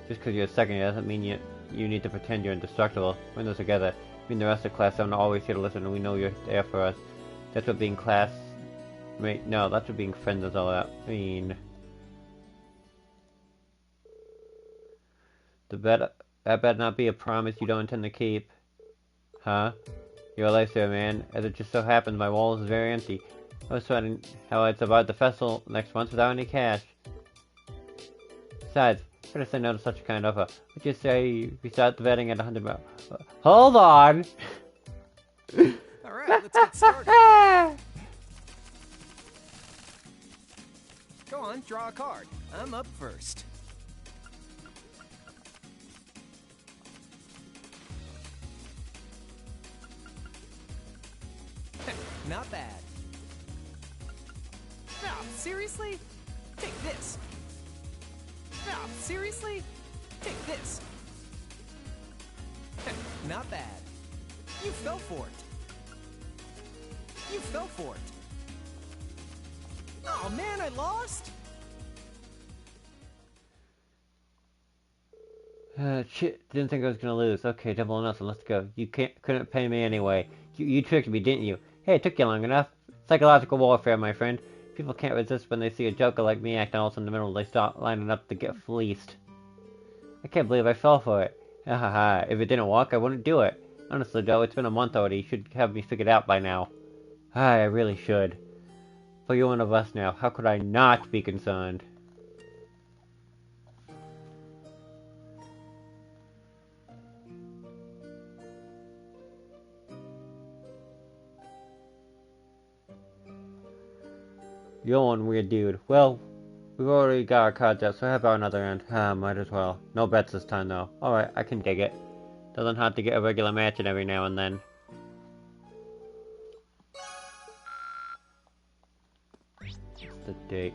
Just because you're a second year doesn't mean you need to pretend you're indestructible. We're in this together. Me and the rest of class are always here to listen, and we know you're there for us. That's what being no, that's what being friends is all about. I mean... That better not be a promise you don't intend to keep. Huh? You're a lifesaver, man. As it just so happens, my wallet is very empty. I was wondering how I'd survive the festival next month without any cash. Besides, how could I say no to such a kind offer? Would you say we start the betting at 100 miles? Hold on! Alright, let's get started. Go on, draw a card. I'm up first. Not bad. No, seriously? Take this. No, seriously? Take this. Not bad. You fell for it. You fell for it. Oh man, I lost? Shit, didn't think I was gonna lose. Okay, double or nothing, let's go. You couldn't pay me anyway. You tricked me, didn't you? Hey, it took you long enough. Psychological warfare, my friend. People can't resist when they see a joker like me acting all in the middle. They start lining up to get fleeced. I can't believe I fell for it. Ha ha ha. If it didn't work, I wouldn't do it. Honestly, Joe, it's been a month already. You should have me figured out by now. I really should. For you're one of us now. How could I not be concerned? You're one weird dude. Well, we've already got our cards out, so how about another round? Might as well. No bets this time, though. Alright, I can dig it. Doesn't have to get a regular match in every now and then. What's the date?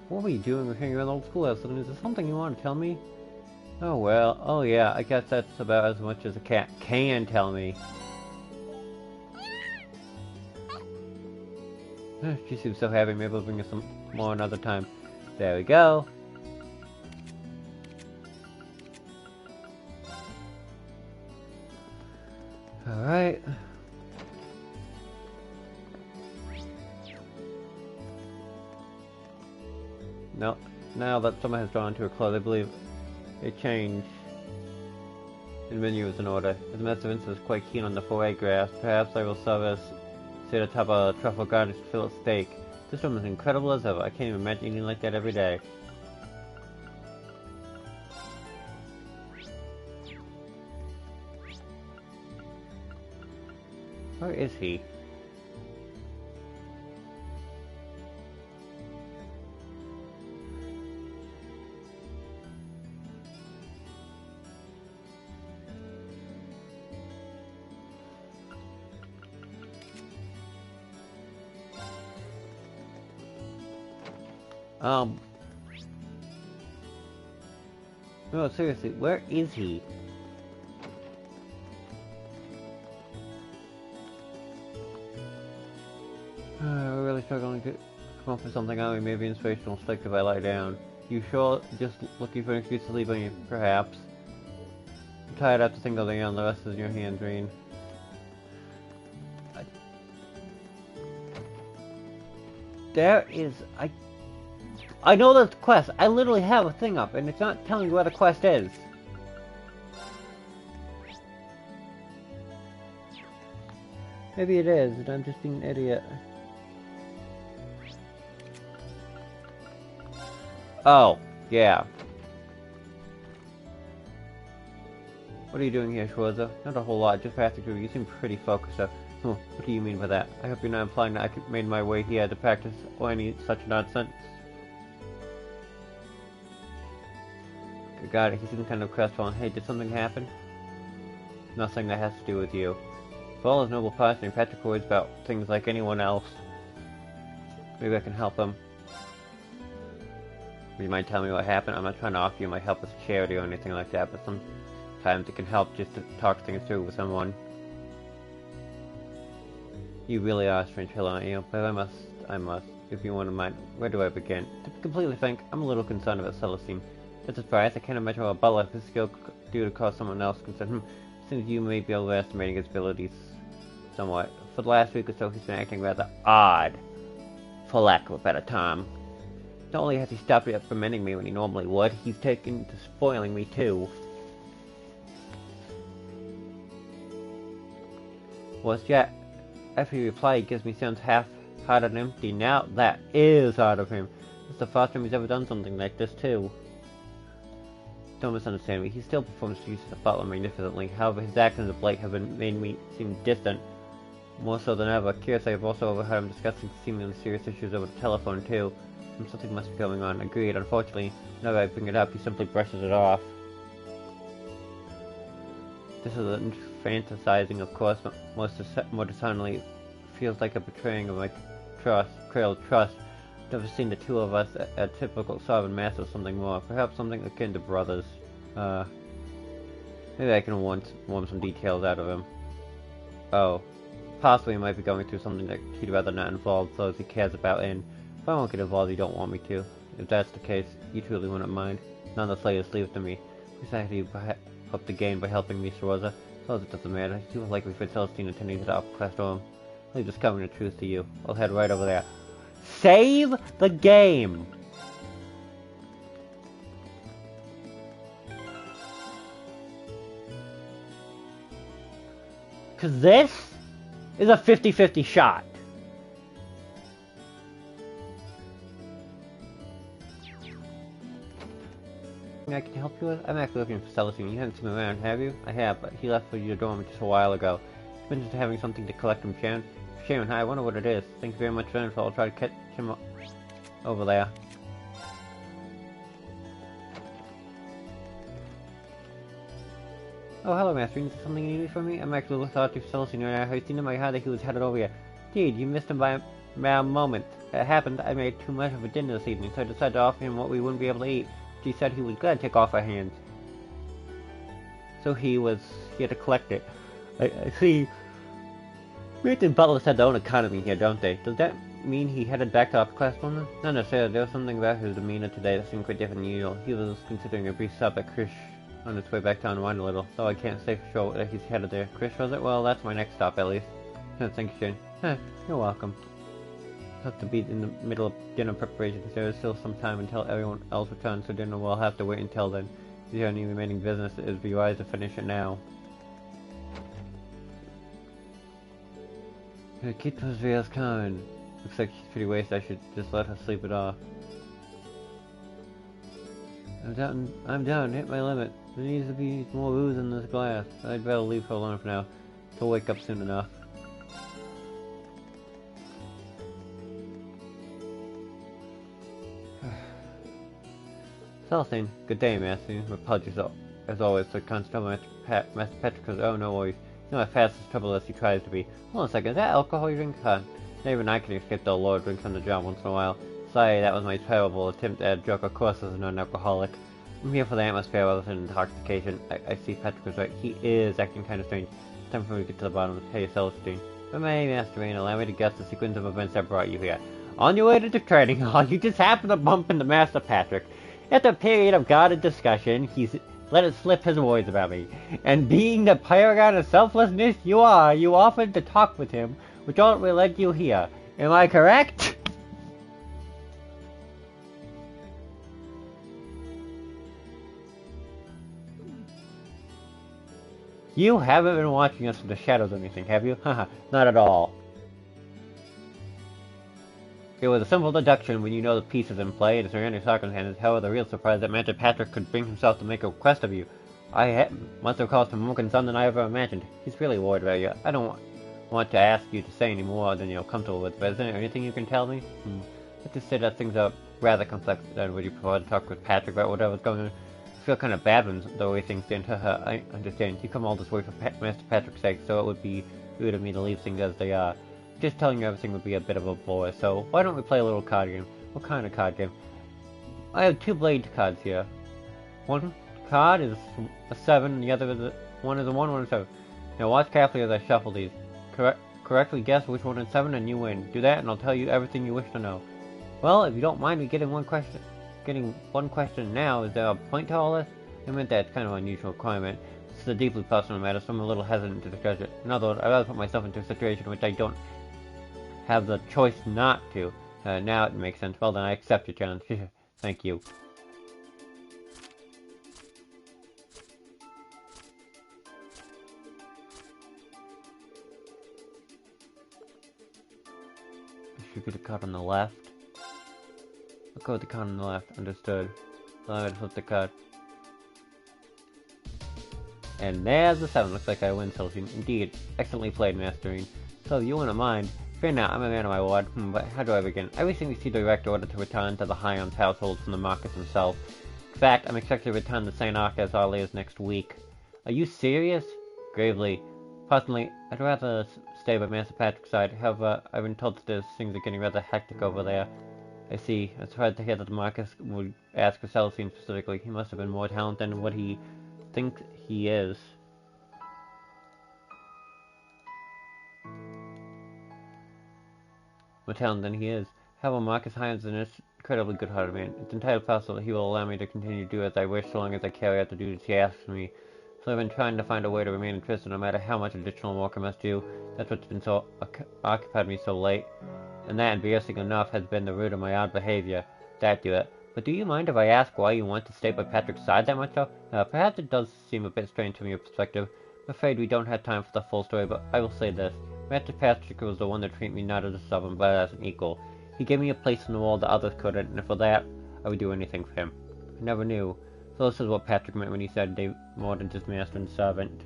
What were you doing with hanging around the old schoolhouse? Is there something you want to tell me? Oh well, oh yeah, I guess that's about as much as a cat can tell me. She seems so happy, maybe I'll bring her some more another time. There we go. Alright. No, now that summer has drawn to a close, I believe a change in menu is in order. As Master Vincent is quite keen on the foie gras, perhaps I will serve us sit atop a truffle garnished fillet steak. This room is incredible as ever. I can't even imagine eating like that every day. Where is he? No, seriously, where is he? We're really struggling to come up with something out of maybe inspirational stick if I lie down. You sure just looking for an excuse to leave me, perhaps? I'm tired after singling on the rest is in your hands, Reen. There is... I know that's the quest. I literally have a thing up, and it's not telling me where the quest is. Maybe it is, and I'm just being an idiot. Oh, yeah. What are you doing here, Schwarzer? Not a whole lot, just passing through. You seem pretty focused up. What do you mean by that? I hope you're not implying that I made my way here to practice or any such nonsense. Got it. He seemed kind of crestfallen. Hey, did something happen? Nothing that has to do with you. For all his noble posture, Patrick worries about things like anyone else. Maybe I can help him. You might tell me what happened. I'm not trying to offer you my help as a charity or anything like that, but sometimes it can help just to talk things through with someone. You really are a strange fellow, aren't you? But I must, if you wouldn't mind. Where do I begin? To be completely frank, I'm a little concerned about Celestine. That's a surprise. I can't imagine what a butler of his skill could do to cause someone else concern. Since you may be overestimating his abilities somewhat. For the last week or so, he's been acting rather odd, for lack of a better term. Not only has he stopped reprimanding me when he normally would, he's taken to spoiling me too. Was yet, after he replied, he gives me sounds half-hearted and empty. Now that is out of him. It's the first time he's ever done something like this too. Don't misunderstand me. He still performs the duties of the butler magnificently. However, his actions of late have made me seem distant. More so than ever. Curious, I have also overheard him discussing seemingly serious issues over the telephone too. Something must be going on. Agreed. Unfortunately, whenever I bring it up, he simply brushes it off. This is a fantasizing, of course, but more decidedly feels like a betraying of my trust. Never seen the two of us a typical Sovereign Master or something more. Perhaps something akin to brothers. Maybe I can warm some details out of him. Oh. Possibly he might be going through something that he'd rather not involve those he cares in. If I won't get involved, you don't want me to. If that's the case, you truly wouldn't mind. None of the slightest leave to me. Besides, you hope to gain by helping me, Sir Rosa. So it doesn't matter. It's too likely for Celestine attending to the upper class dorm. I'll just coming the truth to you. I'll head right over there. Save the game! Cause this is a 50-50 shot. I can help you with? I'm actually looking for Celestine. You haven't seen him around, have you? I have, but he left for your dorm just a while ago. He's been just having something to collect from Sharon. Hi, I wonder what it is. Thanks very much for the info. I'll try to catch him over there. Oh, hello, Master. Is there something you need from me? I'm actually looking out to Celestine right now. Have you seen him? I heard that he was headed over here. Indeed, you missed him by a moment. It happened, I made too much of a dinner this evening, so I decided to offer him what we wouldn't be able to eat. He said he was glad to take off our hands. So he had to collect it. I see. Meat and Butler had their own economy here, don't they? Does that mean he headed back to upper class London? Not necessarily. There was something about his demeanor today that seemed quite different than usual. He was considering a brief stop at Krish on its way back to unwind a little, though I can't say for sure that he's headed there. Krish, was it? Well, that's my next stop, at least. Thanks, Jane. You're welcome. Have to be in the middle of dinner preparations. There is still some time until everyone else returns, so dinner will have to wait until then. If there any remaining business, it would be wise to finish it now. Keep those videos coming. Looks like she's pretty wasted. I should just let her sleep it off. I'm done. Hit my limit. There needs to be more booze in this glass. I'd better leave her alone for now. She'll wake up soon enough. Celestine, good day, Master. My apologies as always for Constable Master Petricus. Oh, no worries. You know how fast as trouble as he tries to be. Hold on a second, is that alcohol you drink? Not even I can escape the Lord drinks on the job once in a while. Sorry, that was my terrible attempt at a joke. Of course, as a non-alcoholic. I'm here for the atmosphere rather than intoxication. I see Petricus right. He is acting kind of strange. It's time for me to get to the bottom of it. Hey, Celestine. But may, Master Rain, allow me to guess the sequence of events that brought you here. On your way to the trading hall, you just happened to bump into Master Patrick. After a period of guarded discussion, he's let it slip his words about me. And being the paragon of selflessness you offered to talk with him, which ultimately led you here. Am I correct? You haven't been watching us from the shadows or anything, have you? Haha, not at all. It was a simple deduction when you know the pieces in play and surrounding circumstances. However, the real surprise that Master Patrick could bring himself to make a request of you. Must have caused him more concern than I ever imagined. He's really worried about you. I don't want to ask you to say any more than you're comfortable with, but is there anything you can tell me? Let's just say that things are rather complex. Then would you prefer to talk with Patrick about whatever's going on? feel kind of bad when the way things stand. I understand. You come all this way for Master Patrick's sake, so it would be rude of me to leave things as they are. Just telling you everything would be a bit of a bore, so why don't we play a little card game? What kind of card game? I have 2 blade cards here. One card is a 7, and the other is one is a 1, one is a 7. Now watch carefully as I shuffle these. Correctly guess which one is 7 and you win. Do that and I'll tell you everything you wish to know. Well, if you don't mind me getting one question now, is there a point to all this? I meant that's kind of an unusual requirement. This is a deeply personal matter, so I'm a little hesitant to discuss it. In other words, I'd rather put myself into a situation in which I don't have the choice not to. Now it makes sense. Well then, I accept your challenge. Thank you. Should be the card on the left. I'll go with the card on the left. Understood. So I'm gonna flip the card. And there's the 7. Looks like I win, Celestine. Indeed. Excellently played, Masterine. So if you wouldn't mind, fear not, I'm a man of my word. But how do I begin? I recently received a direct order to return to the Hyon's household from the Marcus himself. In fact, I'm expected to return to St. Ark as early as next week. Are you serious? Gravely. Personally, I'd rather stay by Master Patrick's side. However, I've been told that things are getting rather hectic over there. I see. It's hard to hear that Marcus would ask for Celestine specifically. He must have been more talented than what he thinks he is. More talented than he is. However, Marcus Hyon's an incredibly good-hearted man. It's entirely possible that he will allow me to continue to do as I wish so long as I carry out the duties he asks of me. So I've been trying to find a way to remain interested no matter how much additional work I must do. That's what's been so occupied me so late. And that, embarrassing enough, has been the root of my odd behavior. That do it. But do you mind if I ask why you want to stay by Patrick's side that much, though? Perhaps it does seem a bit strange from your perspective. I'm afraid we don't have time for the full story, but I will say this. Master Patrick was the one that treated me not as a servant, but as an equal. He gave me a place in the world that others couldn't, and for that, I would do anything for him. I never knew. So this is what Patrick meant when he said they more than just master and servant.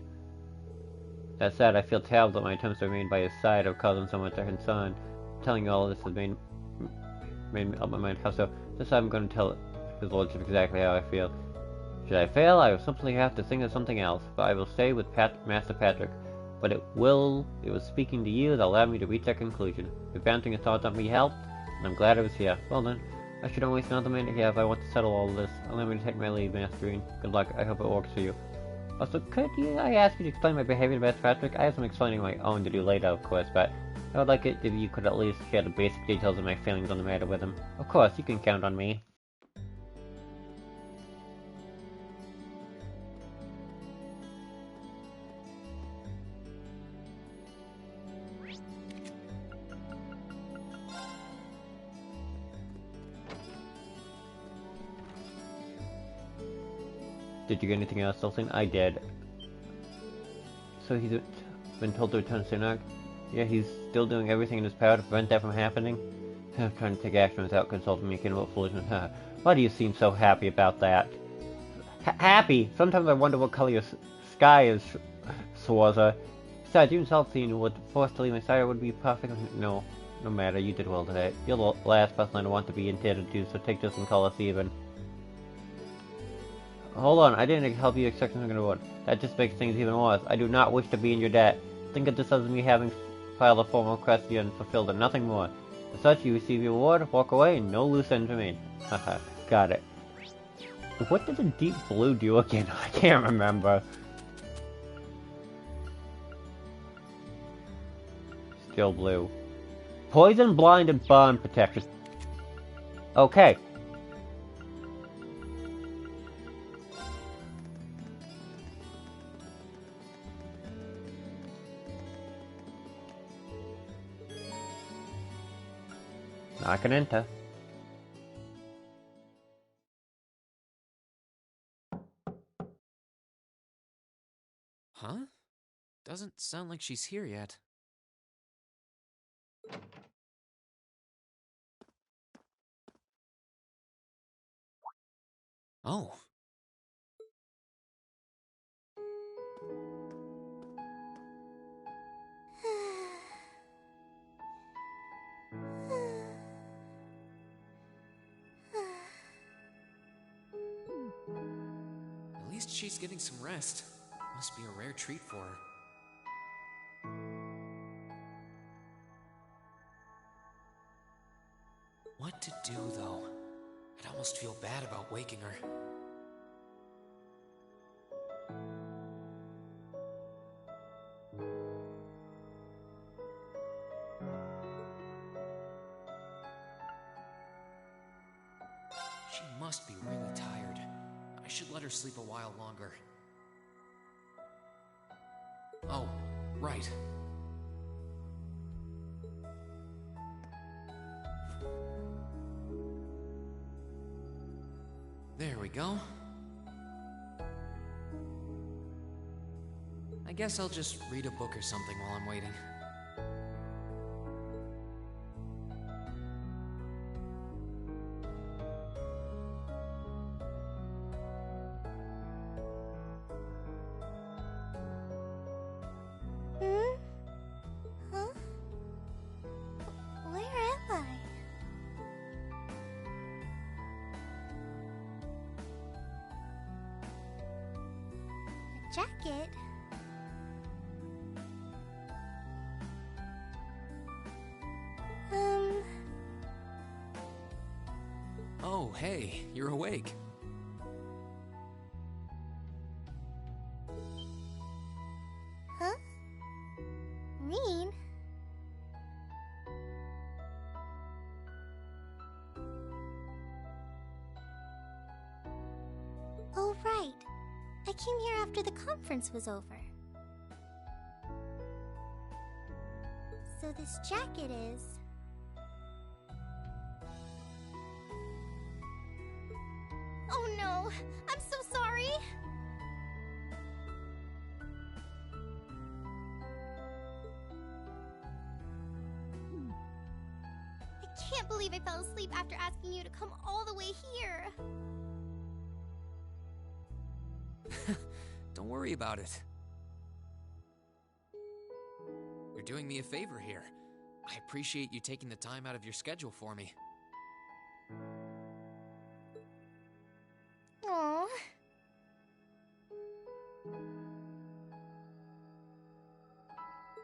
That said, I feel terrible that my attempts to remain by his side have caused him so much concern. Telling you all this has made me up my mind. How so? This time I'm going to tell his lordship exactly how I feel. Should I fail, I will simply have to think of something else, but I will stay with Master Patrick. But it was speaking to you that allowed me to reach that conclusion. If bouncing a thought on me helped, and I'm glad I was here. Well then, I shouldn't waste another minute here if I want to settle all of this. Allow me to take my leave, Masterine. Good luck, I hope it works for you. Also, could I ask you to explain my behavior to Master Patrick? I have some explaining of my own to do later, of course, but I would like it if you could at least share the basic details of my feelings on the matter with him. Of course, you can count on me. Did you get anything else, Celestine? I did. So he's been told to return to St. Ark? Yeah, he's still doing everything in his power to prevent that from happening? I'm trying to take action without consulting me again about foolishness. Why do you seem so happy about that? Happy? Sometimes I wonder what color your sky is, Swarza. Besides, you and Celestine would forced to leave my side would be perfect. No matter, you did well today. You're the last person I want to be indebted to, so take this and call us even. Hold on, I didn't help you accept something reward. That just makes things even worse. I do not wish to be in your debt. Think of this as me having filed a formal request and fulfilled it, nothing more. As such, you receive your reward, walk away, and no loose ends remain. Haha, got it. What did the deep blue do again? I can't remember. Still blue. Poison, blind, and burn protection. Okay. I can enter. Huh? Doesn't sound like she's here yet. Oh. least she's getting some rest. Must be a rare treat for her. What to do, though? I'd almost feel bad about waking her. She must be really tired. I should let her sleep a while longer. Oh, right. There we go. I guess I'll just read a book or something while I'm waiting. Huh? Where am I? A jacket? Oh, hey, you're awake. Huh? Rean? Oh, right. I came here after the conference was over. So this jacket is... Oh no! I'm so sorry! I can't believe I fell asleep after asking you to come all the way here. Don't worry about it. You're doing me a favor here. I appreciate you taking the time out of your schedule for me. Aww.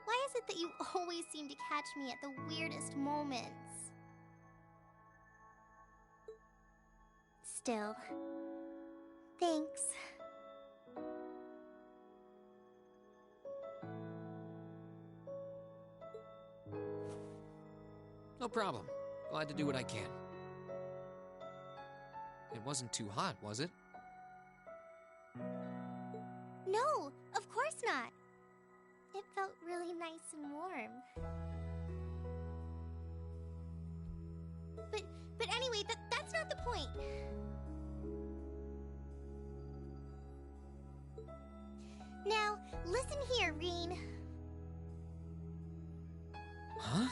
Why is it that you always seem to catch me at the weirdest moments? Still, thanks. No problem. Glad to do what I can. It wasn't too hot, was it? No, of course not. It felt really nice and warm. But anyway, that's not the point. Now, listen here, Rean. Huh?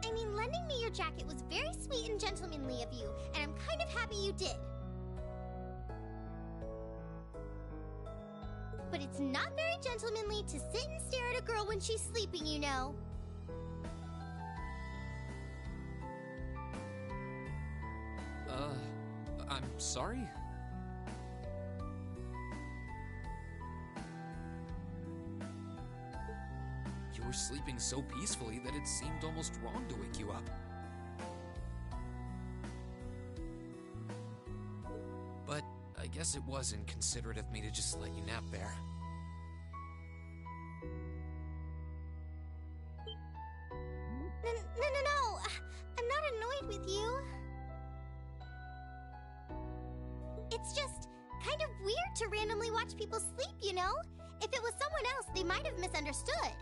I mean, lending me your jacket was very sweet and gentlemanly of you, and I'm kind of happy you did. But it's not very gentlemanly to sit and stare at a girl when she's sleeping, you know. I'm sorry? You were sleeping so peacefully that it seemed almost wrong to wake you up. But I guess it was inconsiderate of me to just let you nap there. No. I'm not annoyed with you. It's just kind of weird to randomly watch people sleep, you know? If it was someone else, they might have misunderstood.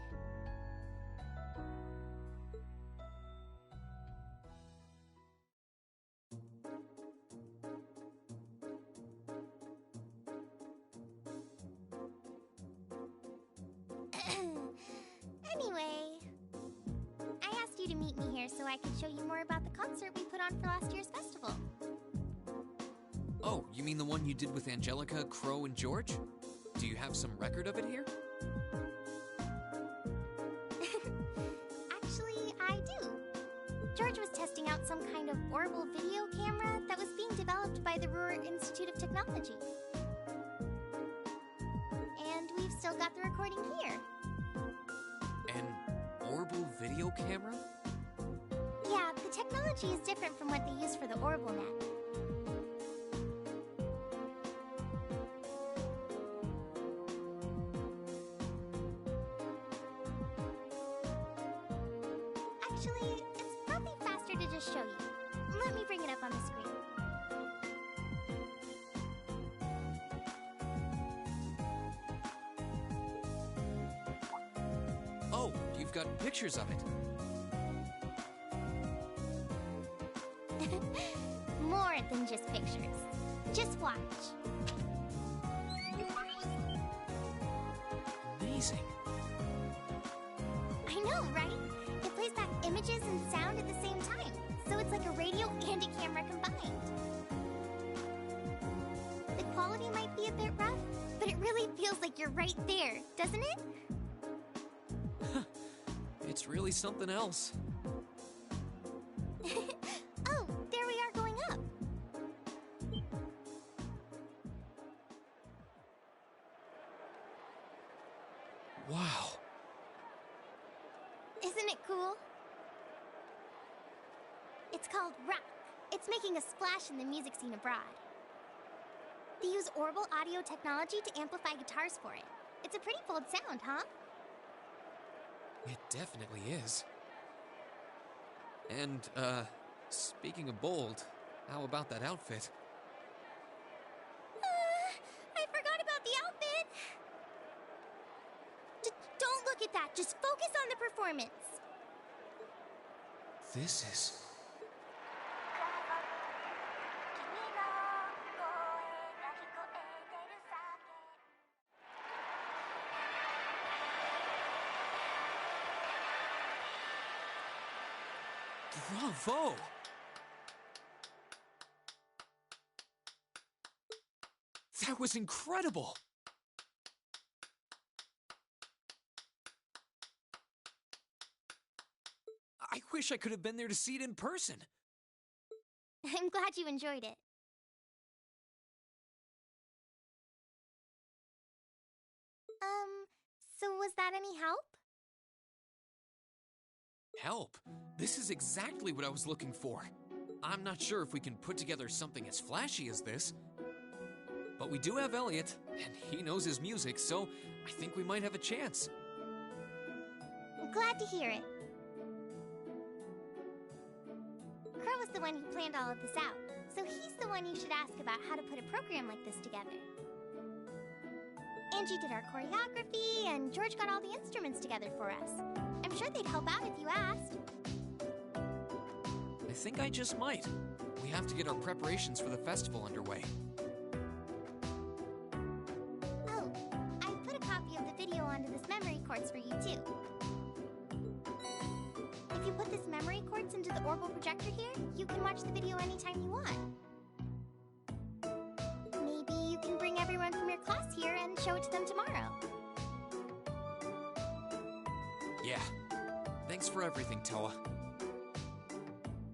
Anyway, I asked you to meet me here so I could show you more about the concert we put on for last year's festival. Oh, you mean the one you did with Angelica, Crow, and George? Do you have some record of it here? Actually, I do. George was testing out some kind of orbital video camera that was being developed by the Ruhr Institute of Technology. And we've still got the recording here. An orbital video camera? Yeah, the technology is different from what they use for the OrbitalNet. Actually, it's probably faster to just show you. Let me bring it up on the screen. Oh, you've got pictures of it. More than just pictures. Just watch. Amazing. I know, right? It plays back images and sound at the same time, so it's like a radio and a camera combined. The quality might be a bit rough, but it really feels like you're right there, doesn't it? It's really something else. Oh, there we are going up. Wow. Isn't it cool? It's called Rock. It's making a splash in the music scene abroad. They use Orbital audio technology to amplify guitars for it. It's a pretty bold sound, huh? It definitely is. And, speaking of bold, how about that outfit? I forgot about the outfit. Don't look at that. Just focus on the performance. This is... Bravo! That was incredible! I wish I could have been there to see it in person. I'm glad you enjoyed it. So was that any help? Help? This is exactly what I was looking for. I'm not sure if we can put together something as flashy as this. But we do have Elliot, and he knows his music, so I think we might have a chance. I'm glad to hear it. Crow was the one who planned all of this out, so he's the one you should ask about how to put a program like this together. Angie did our choreography, and George got all the instruments together for us. I'm sure they'd help out if you asked. I think I just might. We have to get our preparations for the festival underway. Oh, I put a copy of the video onto this memory quartz for you too. If you put this memory quartz into the orbital projector here, you can watch the video anytime you want. Maybe you can bring everyone from your class here and show it to them tomorrow. Yeah. Thanks for everything, Toa.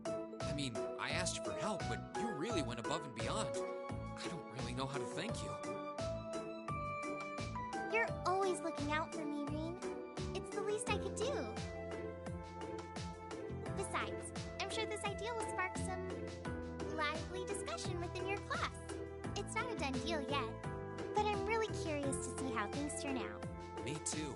I mean, I asked you for help, but you really went above and beyond. I don't really know how to thank you. You're always looking out for me, Reen. It's the least I could do. Besides, I'm sure this idea will spark some lively discussion within your class. It's not a done deal yet, but I'm really curious to see how things turn out. Me too.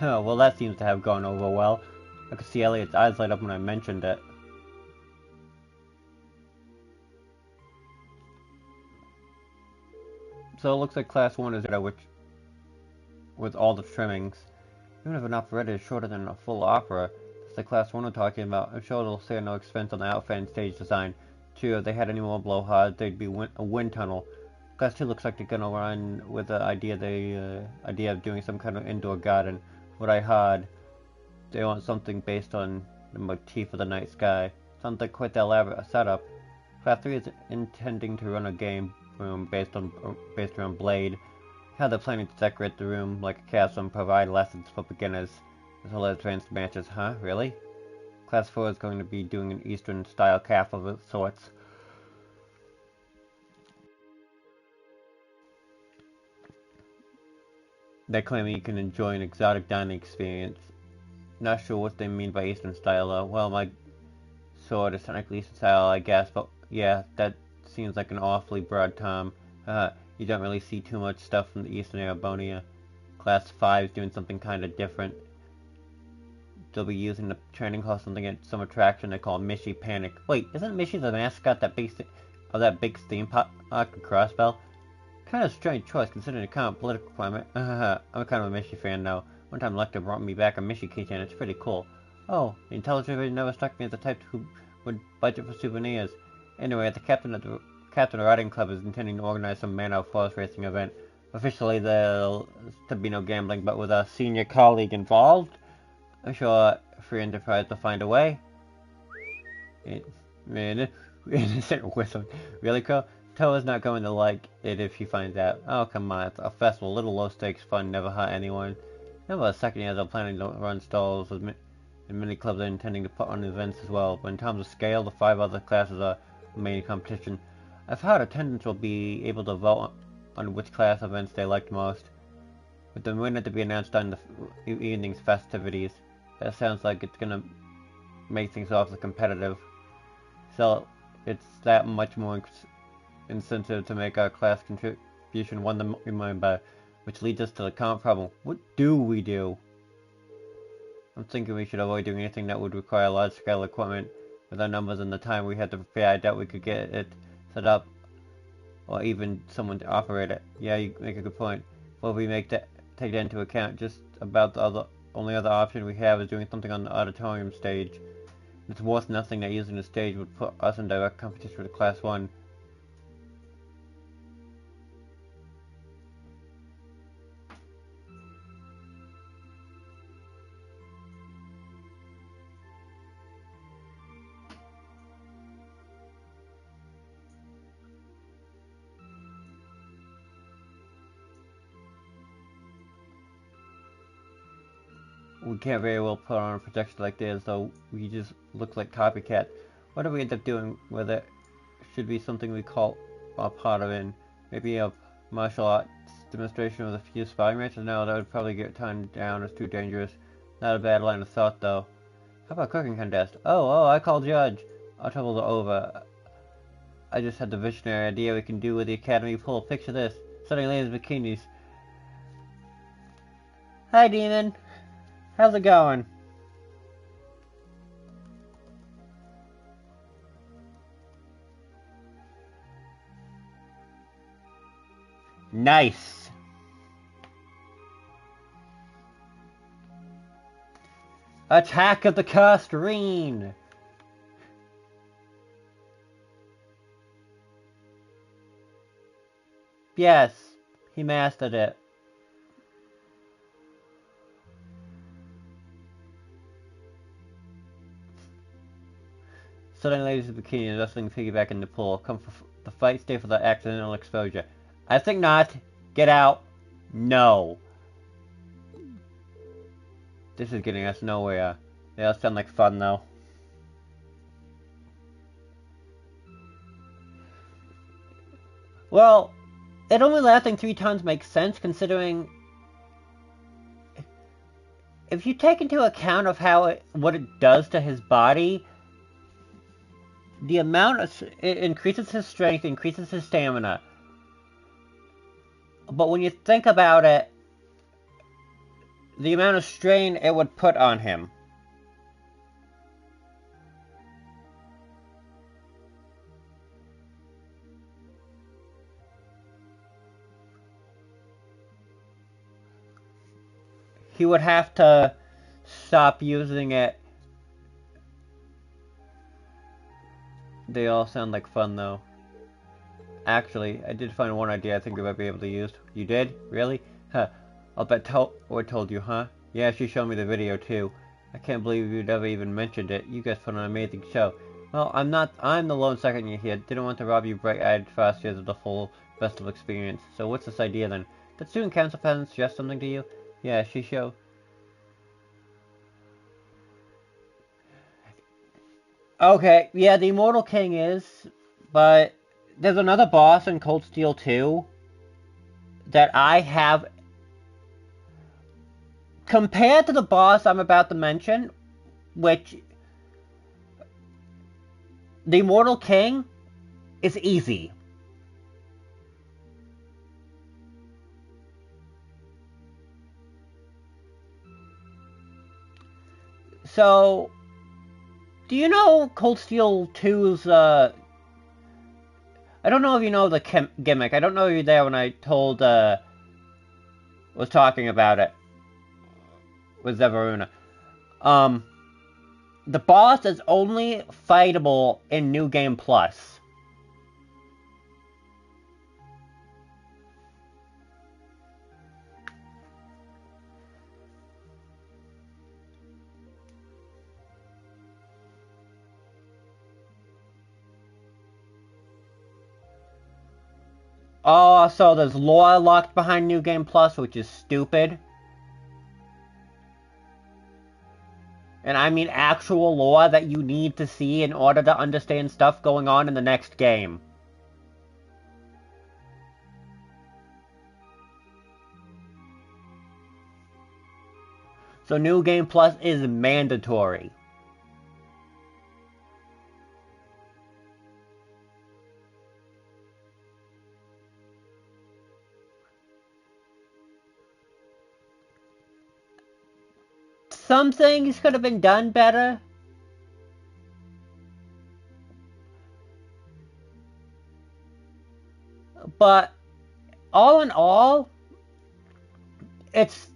Well, that seems to have gone over well. I could see Elliot's eyes light up when I mentioned it. So it looks like Class 1 is which with all the trimmings. Even if an operetta is shorter than a full opera, it's the Class 1 we're talking about. I'm sure it'll save no expense on the outfit and stage design. True, if they had any more blowhards, there'd be a wind tunnel. Class 2 looks like they're gonna run with the idea of doing some kind of indoor garden. What I heard, they want something based on the motif of the night sky. Sounds like quite the elaborate setup. Class 3 is intending to run a game room based around Blade. How they're planning to decorate the room like a castle and provide lessons for beginners, as well as advanced matches, huh? Really? Class 4 is going to be doing an Eastern-style castle of sorts. They're claiming you can enjoy an exotic dining experience. Not sure what they mean by Eastern style though. Well, my sword is technically Eastern style, I guess, but yeah, that seems like an awfully broad term. You don't really see too much stuff from the Eastern Arabonia. Class 5 is doing something kind of different. They'll be using the training hall something at some attraction they call Mishy Panic. Wait, isn't Mishy the mascot that big theme park at Crossbell? Kind of strange choice considering the current political climate. I'm kind of a Mishy fan now. One time Lecter brought me back a Mishy keychain. It's pretty cool. Oh, the intelligent video never struck me as the type who would budget for souvenirs. Anyway, the captain of the riding club is intending to organize some man-out forest racing event. Officially, there'll be no gambling, but with a senior colleague involved, I'm sure Free Enterprise will find a way. Innocent whistle. Really, Crow? Toa's not going to like it if she finds out. Oh, come on, it's a festival. Little low-stakes fun never hurt anyone. In about a second year, they're planning to run stalls, and many clubs are intending to put on events as well. But in terms of scale, the 5 other classes are the main competition. I've heard attendants will be able to vote on which class events they liked most, with the winner to be announced on the evening's festivities. That sounds like it's gonna make things awfully competitive. So it's that much more incentive to make our class contribution won the remember, which leads us to the current problem. What do we do? I'm thinking we should avoid doing anything that would require large-scale equipment. With our numbers and the time we had to prepare, I doubt we could get it set up, or even someone to operate it. Yeah, you make a good point. Well, we take that into account. Just about the only other option we have is doing something on the auditorium stage. It's worth nothing that using the stage would put us in direct competition with Class 1. We can't very well put on a projection like this, though we just look like copycats. What do we end up doing with it? Should be something we call a part of it. Maybe a martial arts demonstration with a few sparring matches? No, that would probably get timed down as too dangerous. Not a bad line of thought, though. How about cooking contest? Oh, I call judge. Our troubles are over. I just had the visionary idea we can do with the academy pool. Picture this. Studying ladies' bikinis. Hi, Demon. How's it going? Nice. Attack of the Cursed Reen. Yes, he mastered it. Suddenly, ladies in bikini and wrestling piggyback in the pool. Come for the fight, stay for the accidental exposure. I think not. Get out. No. This is getting us nowhere. They all sound like fun, though. Well, it only lasting 3 tons makes sense, considering if you take into account of what it does to his body. The amount it increases his strength, increases his stamina. But when you think about it, the amount of strain it would put on him. he would have to stop using it. They all sound like fun, though. Actually, I did find one idea I think we might be able to use. You did? Really? Huh. I'll bet Or told you, huh? Yeah, she showed me the video, too. I can't believe you'd ever even mentioned it. You guys put on an amazing show. Well, I'm the lone second year here. Didn't want to rob you bright-eyed first years of the full festival experience. So what's this idea, then? Did student council president suggest something to you? Yeah, she showed... Okay, yeah, the Immortal King is, but there's another boss in Cold Steel 2 that I have... Compared to the boss I'm about to mention, which... The Immortal King is easy. So... Do you know Cold Steel 2's, I don't know if you know the gimmick. I don't know if you were there when I was talking about it with Zevaruna. The boss is only fightable in New Game Plus. Oh, so there's lore locked behind New Game Plus, which is stupid. And I mean actual lore that you need to see in order to understand stuff going on in the next game. So New Game Plus is mandatory. Some things could have been done better. But all in all, it's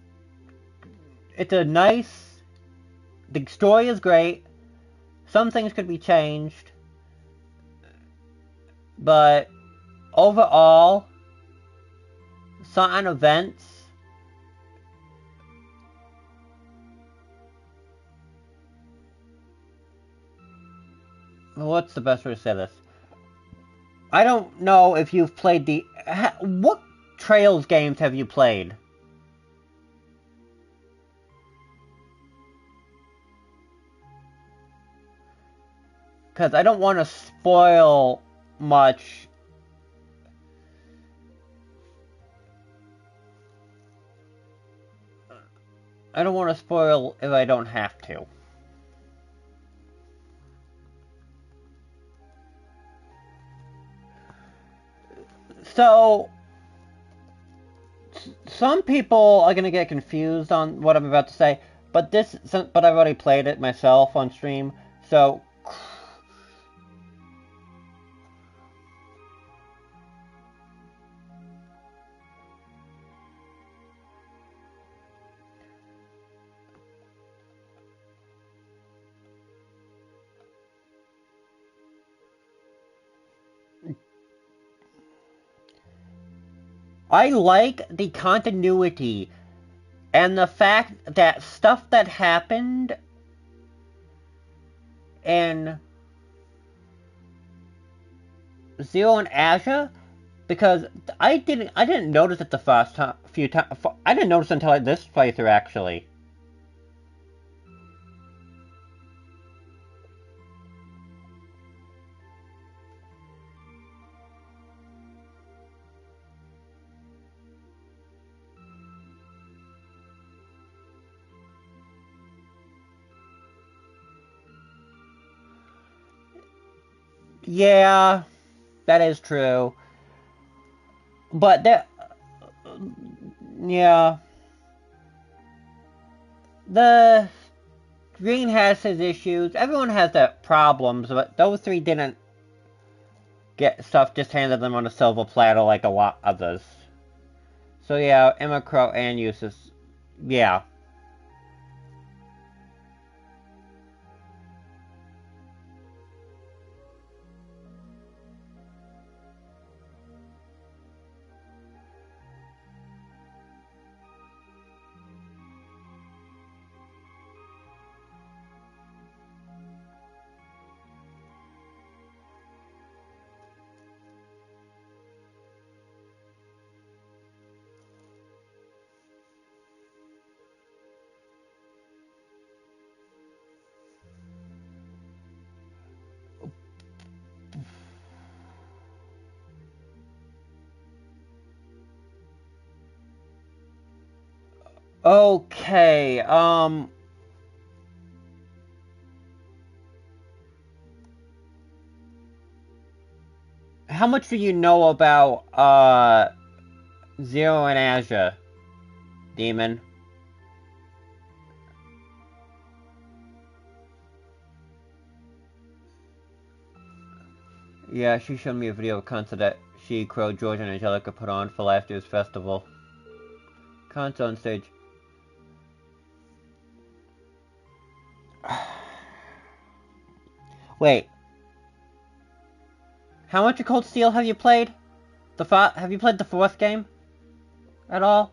a nice... The story is great. Some things could be changed. But overall, certain events... What's the best way to say this? I don't know if you've played the... What Trails games have you played? Because I don't want to spoil much. I don't want to spoil if I don't have to. So, some people are gonna get confused on what I'm about to say, but I've already played it myself on stream, so... I like the continuity and the fact that stuff that happened in Zero and Azure, because I didn't notice it the first few times. I didn't notice until this playthrough, actually. Yeah, that is true. But yeah. The Green has his issues. Everyone has their problems, but those three didn't get stuff just handed them on a silver platter like a lot others. So yeah, Emma Crow and Eustace, yeah. Okay, how much do you know about, Zero and Azure, Demon? Yeah, she showed me a video of a concert that she, Crow, George, and Angelica put on for last year's festival. Concert on stage. Wait. How much of Cold Steel have you played? Have you played the fourth game? At all?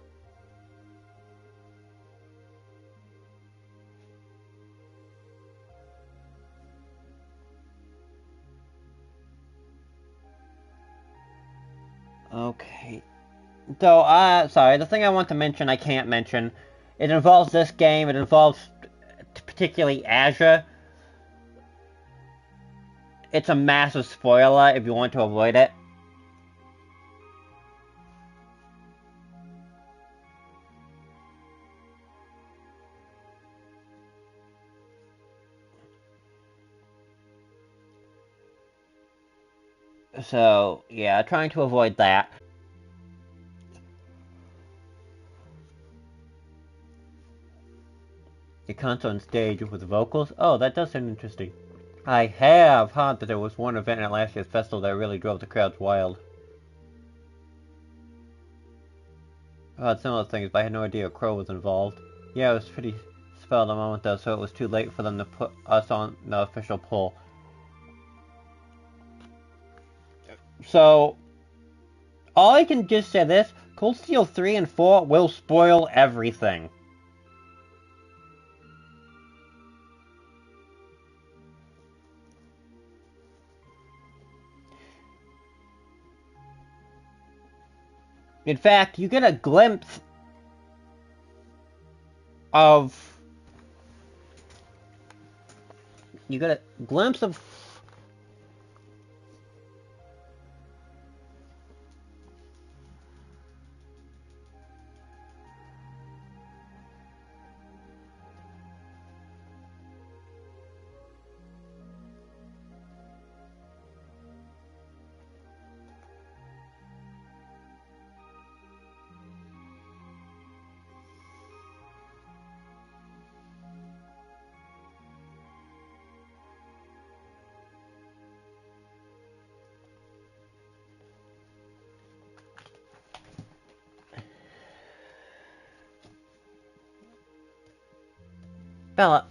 Okay. So, sorry, the thing I want to mention I can't mention. It involves this game, it involves particularly Azure. It's a massive spoiler if you want to avoid it. So, yeah, trying to avoid that. The concert on stage with vocals? Oh, that does sound interesting. I have heard that there was one event at last year's festival that really drove the crowds wild. I heard similar things, but I had no idea Crow was involved. Yeah, it was pretty spell of the moment though, so it was too late for them to put us on the official poll. So, all I can just say this, Cold Steel 3 and 4 will spoil everything. In fact, you get a glimpse of... You get a glimpse of... Bella.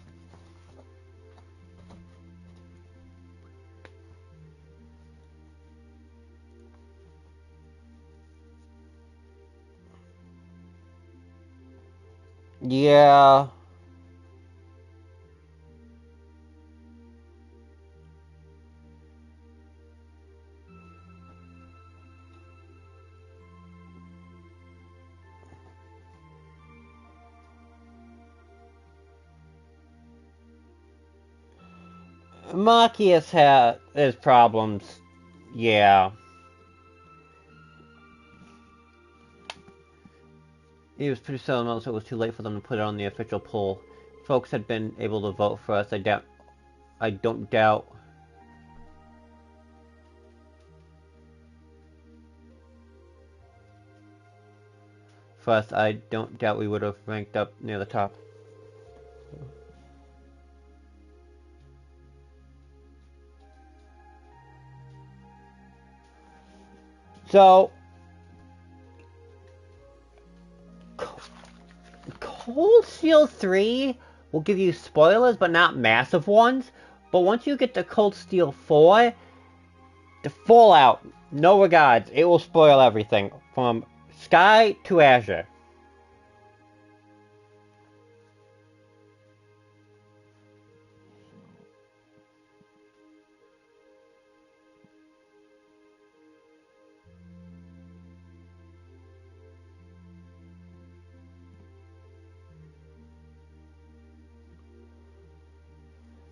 Yeah. Marcus has his problems. Yeah. It was pretty sudden, so it was too late for them to put it on the official poll. Folks had been able to vote for us. I don't doubt. For us, I don't doubt we would have ranked up near the top. So, Cold Steel 3 will give you spoilers, but not massive ones. But once you get to Cold Steel 4, the Fallout, no regards, it will spoil everything, from Sky to Azure.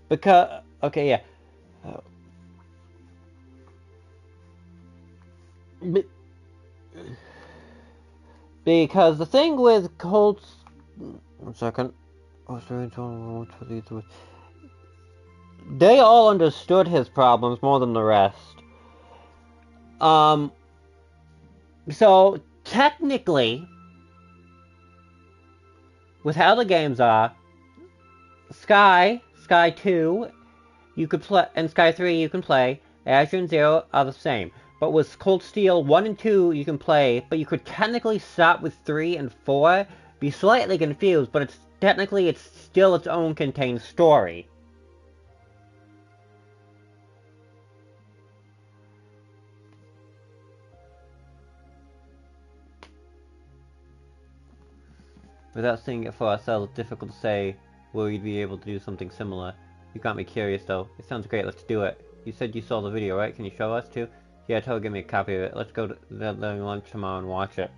Because, okay, yeah. Because the thing with 1 second. They all understood his problems more than the rest. So technically, with how the games are, Sky 2, you could play, and Sky 3 you can play. Azure and Zero are the same. But with Cold Steel 1 and 2 you can play, but you could technically start with 3 and 4, be slightly confused, but it's still its own contained story. Without seeing it for ourselves, it's difficult to say will we be able to do something similar. You got me curious though. It sounds great, let's do it. You said you saw the video, right? Can you show us too? Yeah, tell her give me a copy of it. Let's go to the lunch tomorrow and watch it.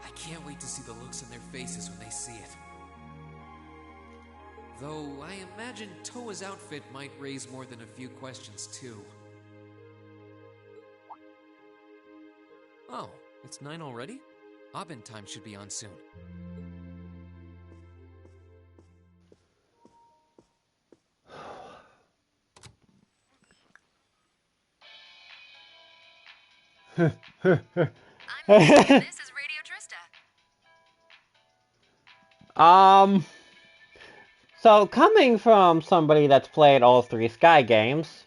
I can't wait to see the looks on their faces when they see it. Though I imagine Toa's outfit might raise more than a few questions too. Oh, it's 9 already? Abin time should be on soon. This is Radio Trista. So coming from somebody that's played all 3 Sky games,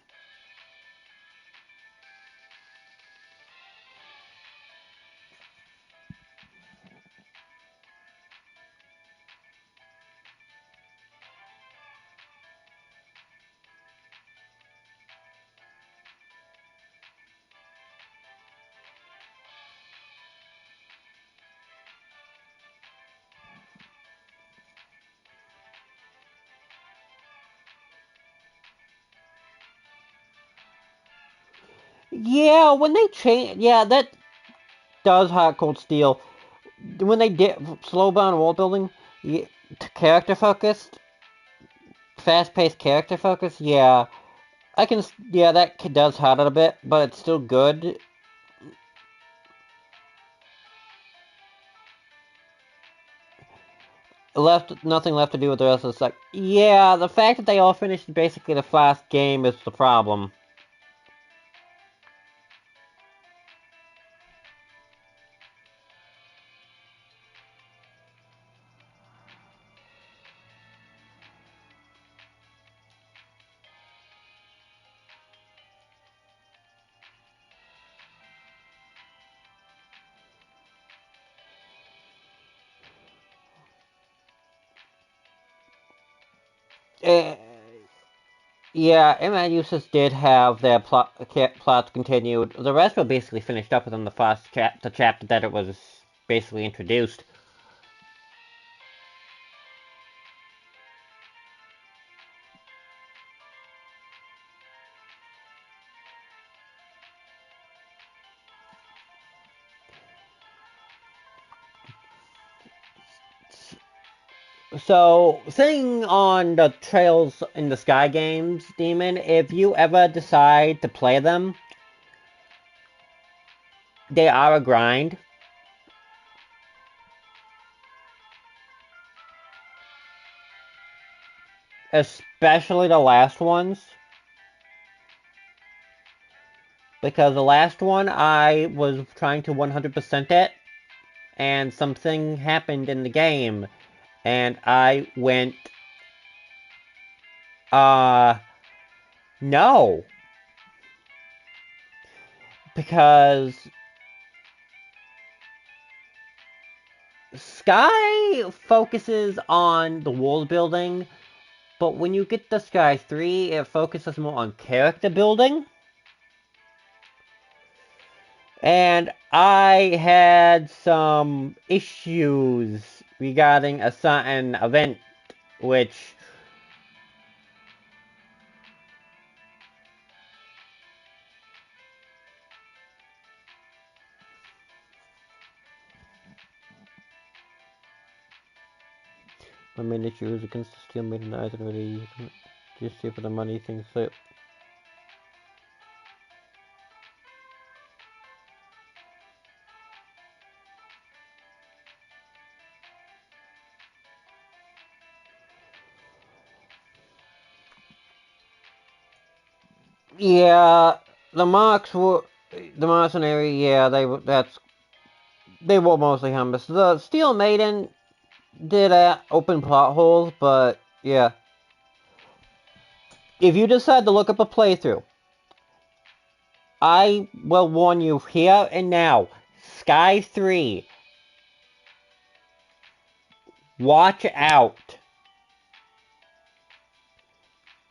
yeah, when they change, yeah, that does Hot Cold Steel. When they did Slowbound world building, yeah, character focused, fast-paced character focus, yeah, yeah, that does hurt it a bit, but it's still good. Nothing left to do with the rest of the yeah, the fact that they all finished basically the fast game is the problem. Yeah, MI users did have their plots continued. The rest were basically finished up within the first chapter that it was basically introduced. So, sitting on the Trails in the Sky games, Demon, if you ever decide to play them, they are a grind. Especially the last ones. Because the last one, I was trying to 100% it, and something happened in the game, and I went, no. Because Sky focuses on the world building, but when you get to Sky 3, it focuses more on character building. And I had some issues regarding a certain event, which I made issues against the steel made in either already just here for the money thing, so Yeah, the marks were the mercenary. Yeah, they were mostly harmless. The Steel Maiden did open plot holes, but yeah. If you decide to look up a playthrough, I will warn you here and now. Sky 3. Watch out.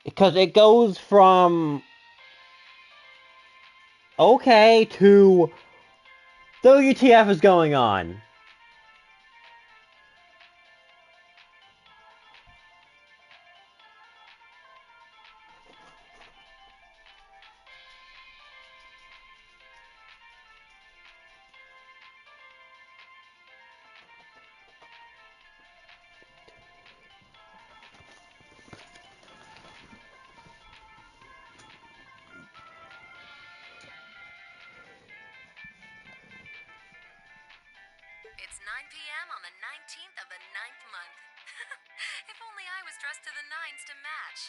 Because it goes from okay to WTF is going on. It's 9 p.m. on the 19th of the ninth month. If only I was dressed to the nines to match.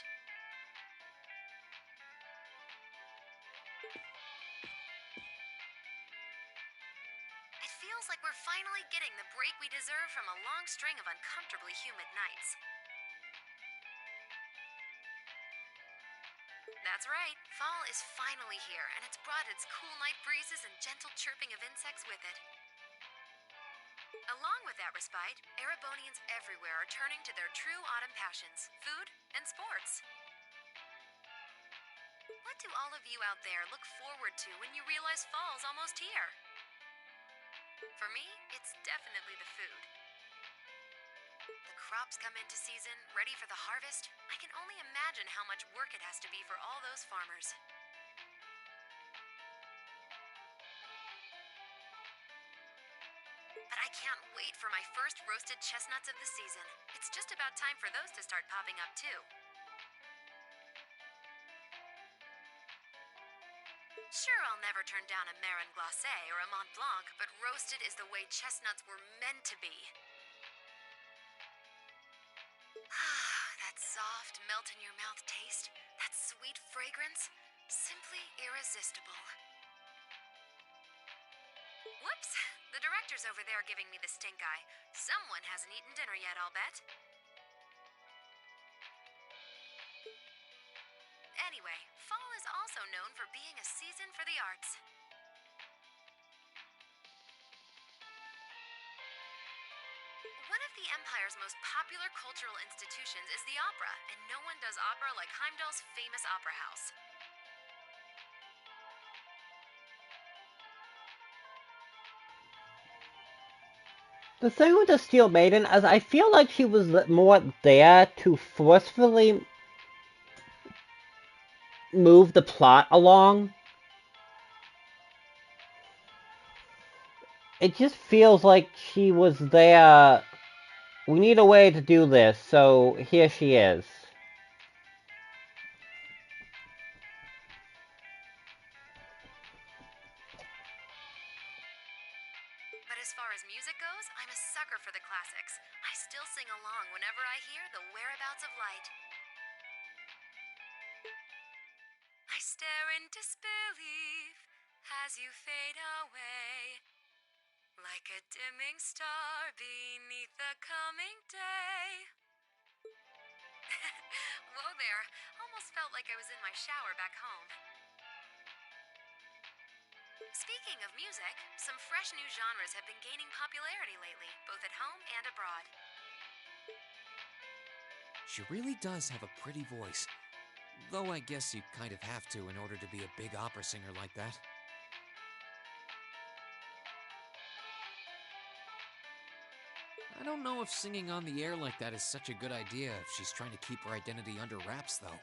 It feels like we're finally getting the break we deserve from a long string of uncomfortably humid nights. That's right, fall is finally here, and it's brought its cool night breezes and gentle chirping of insects with it. Along with that respite, Erebonians everywhere are turning to their true autumn passions, food and sports. What do all of you out there look forward to when you realize fall's almost here? For me, it's definitely the food. The crops come into season, ready for the harvest. I can only imagine how much work it has to be for all those farmers. But I can't wait for my first roasted chestnuts of the season. It's just about time for those to start popping up too. Sure, I'll never turn down a Marron Glacé or a Mont Blanc, but roasted is the way chestnuts were meant to be. That soft, melt-in-your-mouth taste, that sweet fragrance, simply irresistible. Whoops! The director's over there giving me the stink eye. Someone hasn't eaten dinner yet, I'll bet. Anyway, fall is also known for being a season for the arts. One of the Empire's most popular cultural institutions is the opera, and no one does opera like Heimdall's famous opera house. The thing with the Steel Maiden is I feel like she was more there to forcefully move the plot along. It just feels like she was there. We need a way to do this, so here she is. But as far as music goes, I'm a sucker for the classics. I still sing along whenever I hear The Whereabouts of Light. I stare in disbelief as you fade away, like a dimming star beneath the coming day. Whoa there, almost felt like I was in my shower back home. Speaking of music, some fresh new genres have been gaining popularity lately, both at home and abroad. She really does have a pretty voice. Though I guess you kind of have to in order to be a big opera singer like that. I don't know if singing on the air like that is such a good idea if she's trying to keep her identity under wraps, though.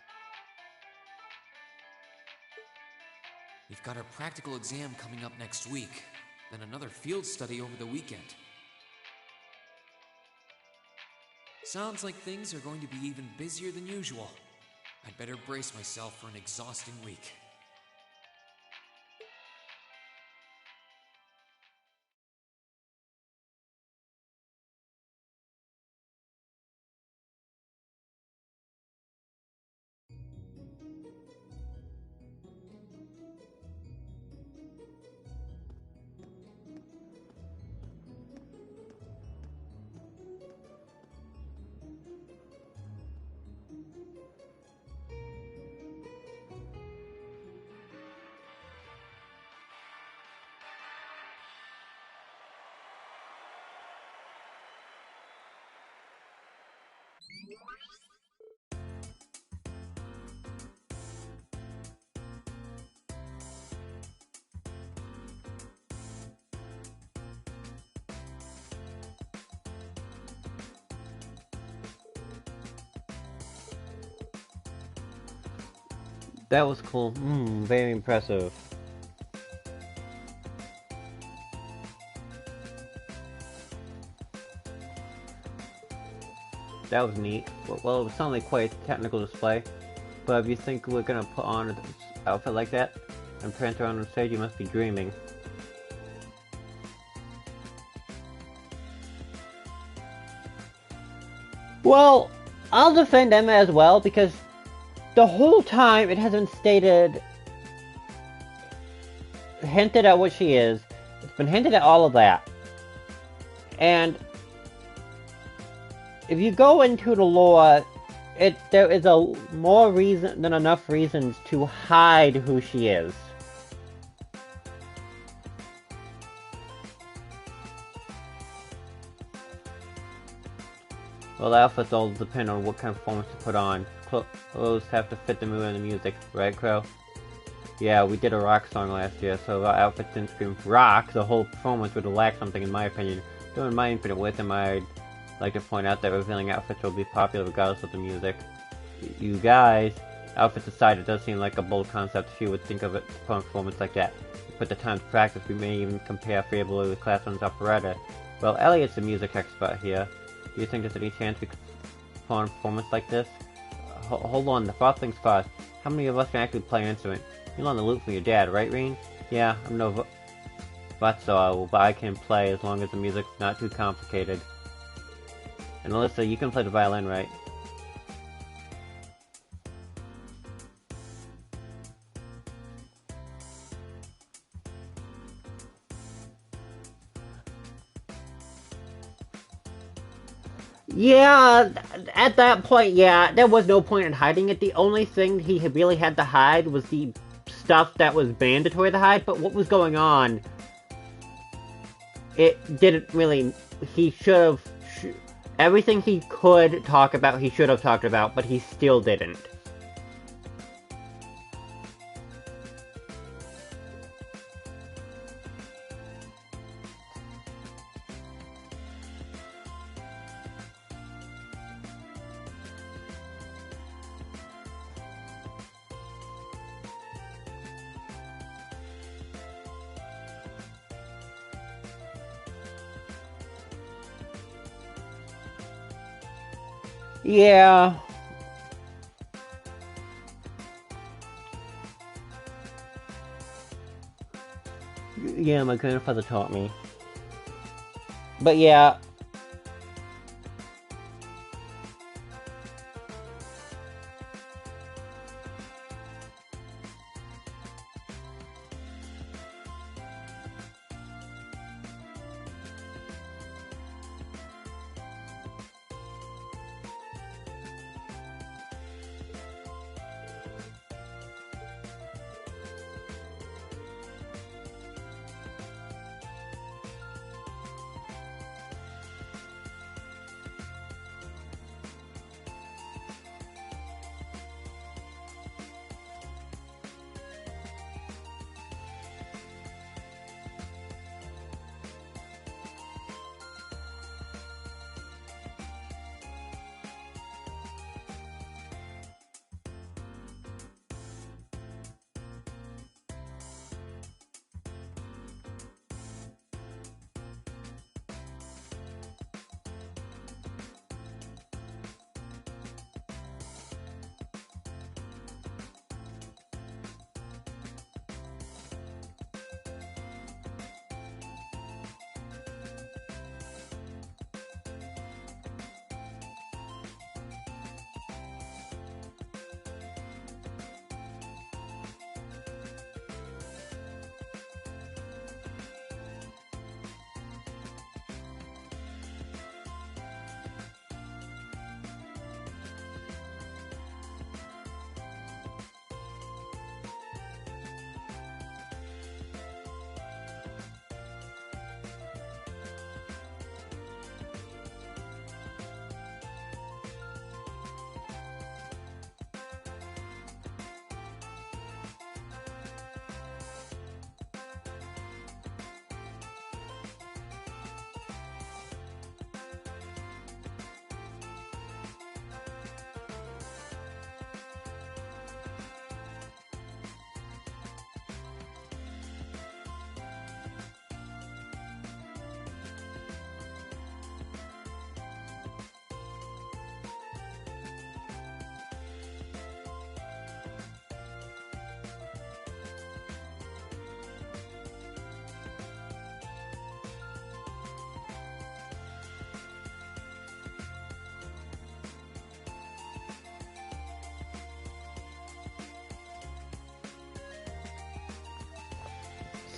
We've got her practical exam coming up next week, then another field study over the weekend. Sounds like things are going to be even busier than usual. I'd better brace myself for an exhausting week. That was cool. Very impressive. That was neat. Well, it was certainly quite a technical display. But if you think we're gonna put on an outfit like that and prance around on stage, you must be dreaming. Well, I'll defend Emma as well, because the whole time it has been hinted at what she is. It's been hinted at all of that. And if you go into the lore, there is more reason than enough reasons to hide who she is. Well, the outfits all depend on what kind of performance to put on. Clothes have to fit the mood and the music, right, Crow? Yeah, we did a rock song last year, so if our outfits didn't scream rock, the whole performance would have lacked something, in my opinion. Though in my infinite wisdom, I'd like to point out that revealing outfits will be popular regardless of the music. You guys, outfits aside, it does seem like a bold concept if you would think of it for a performance like that. If we put the time to practice, we may even compare favorably with Class 1's operetta. Well, Elliot's the music expert here. Do you think there's any chance we could put on a performance like this? Hold on, the first things first. How many of us can actually play an instrument? You learned the lute from your dad, right, Reen? Yeah, I'm no virtuoso, but I can play as long as the music's not too complicated. And Alyssa, you can play the violin, right? Yeah, at that point, yeah, there was no point in hiding it. The only thing he really had to hide was the stuff that was mandatory to hide, but what was going on, it didn't really, he should have, everything he could talk about, he should have talked about, but he still didn't. Yeah. Yeah, my grandfather taught me. But yeah.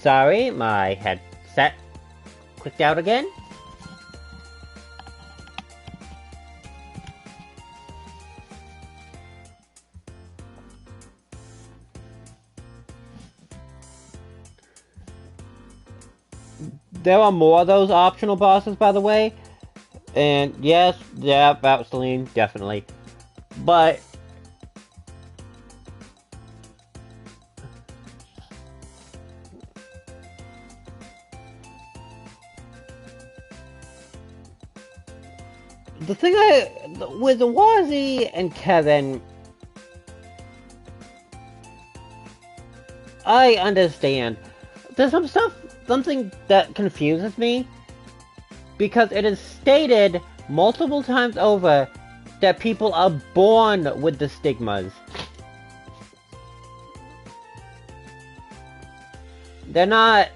sorry, my headset clicked out again. There are more of those optional bosses, by the way. And yes, yeah, Vaseline, definitely. But the thing with Wazzy and Kevin, I understand. There's something that confuses me, because it is stated multiple times over that people are born with the stigmas. They're not...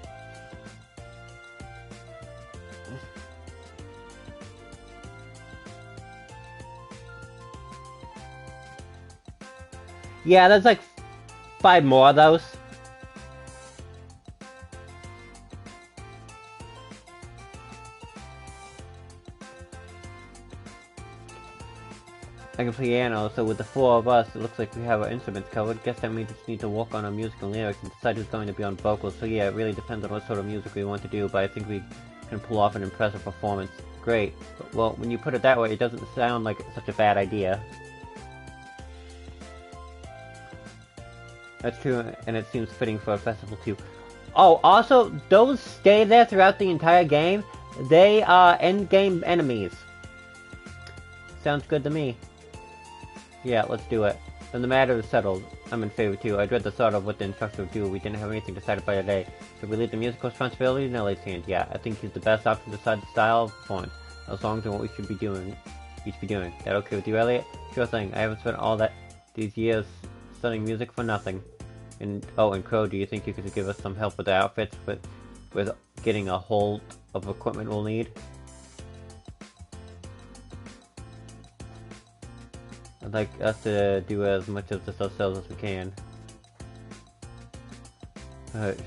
Yeah, there's like 5 more of those. I can play piano, so with the 4 of us, it looks like we have our instruments covered. Guess that means we just need to work on our music and lyrics and decide who's going to be on vocals. So yeah, it really depends on what sort of music we want to do, but I think we can pull off an impressive performance. Great. But, well, when you put it that way, it doesn't sound like such a bad idea. That's true, and it seems fitting for a festival too. Oh, also, those stay there throughout the entire game. They are endgame enemies. Sounds good to me. Yeah, let's do it. Then the matter is settled. I'm in favor too. I'd read the thought of what the instructor would do. We didn't have anything decided by today. Should we leave the musical responsibility in Elliott's hands? Yeah, I think he's the best option to decide the style of performance, as long as what we should be doing. That okay with you, Elliott? Sure thing. I haven't spent all these years studying music for nothing. And Crow, do you think you could give us some help with the outfits, with getting a hold of equipment we'll need? I'd like us to do as much of this ourselves as we can.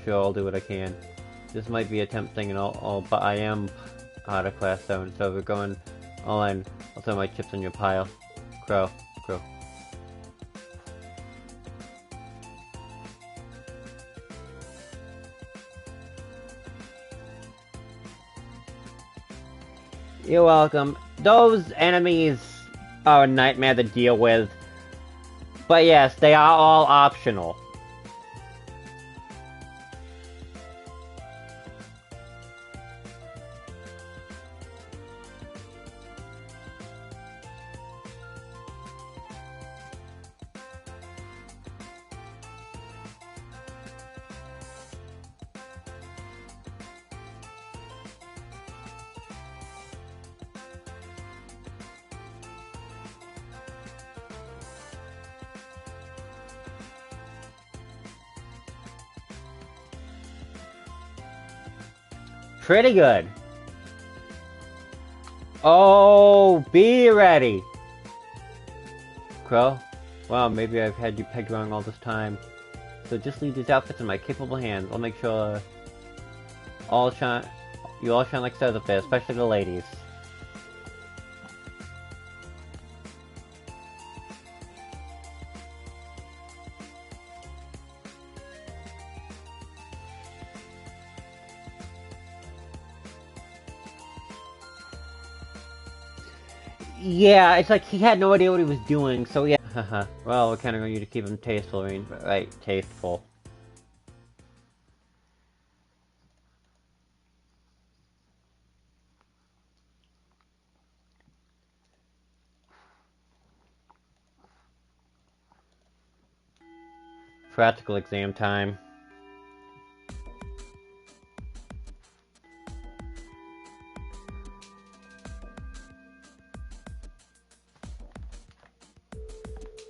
Sure, I'll do what I can. This might be a temp thing and all, but I am out of class 7, so if we're going all in, I'll throw my chips in your pile. Crow. You're welcome. Those enemies are a nightmare to deal with. But yes, they are all optional. Pretty good. Oh, be ready. Crow? Well, maybe I've had you pegged wrong all this time. So just leave these outfits in my capable hands. I'll make sure you all shine like stars up there, especially the ladies. Yeah, it's like he had no idea what he was doing, so yeah. Well, we're counting on you to keep him tasteful, right? Tasteful. Practical exam time.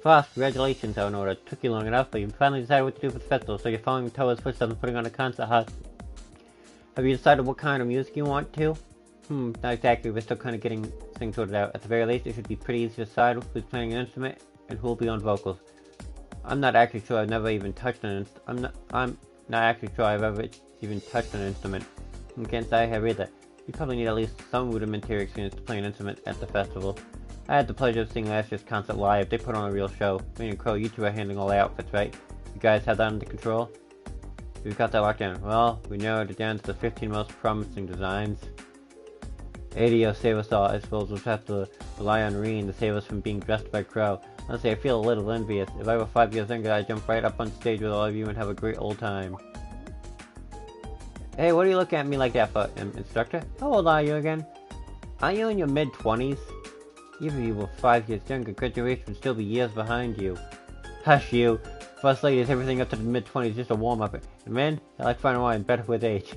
Frost, congratulations, I know it took you long enough, but you finally decided what to do for the festival, so you're following Toa's footsteps and putting on a concert, huh? Have you decided what kind of music you want to? Not exactly, we're still kind of getting things sorted out. At the very least, it should be pretty easy to decide who's playing an instrument and who will be on vocals. I'm not actually sure, I've never even touched an instrument. I'm not actually sure I've ever even touched an instrument. And can't say I have either. You probably need at least some rudimentary experience to play an instrument at the festival. I had the pleasure of seeing last year's concert live. They put on a real show. Me and Crow, you two are handling all the outfits, right? You guys have that under control? We've got that locked down. Well, we narrowed it down to the 15 most promising designs. ADO save us all. I suppose we'll have to rely on Reen to save us from being dressed by Crow. Honestly, I feel a little envious. If I were 5 years younger, I'd jump right up on stage with all of you and have a great old time. Hey, what are you looking at me like that for, instructor? How old are you again? Aren't you in your mid-20s? Even if you were 5 years younger, graduation would still be years behind you. Hush you! For us ladies, everything up to the mid-20s is just a warm-up. And men, I like fine wine better with age.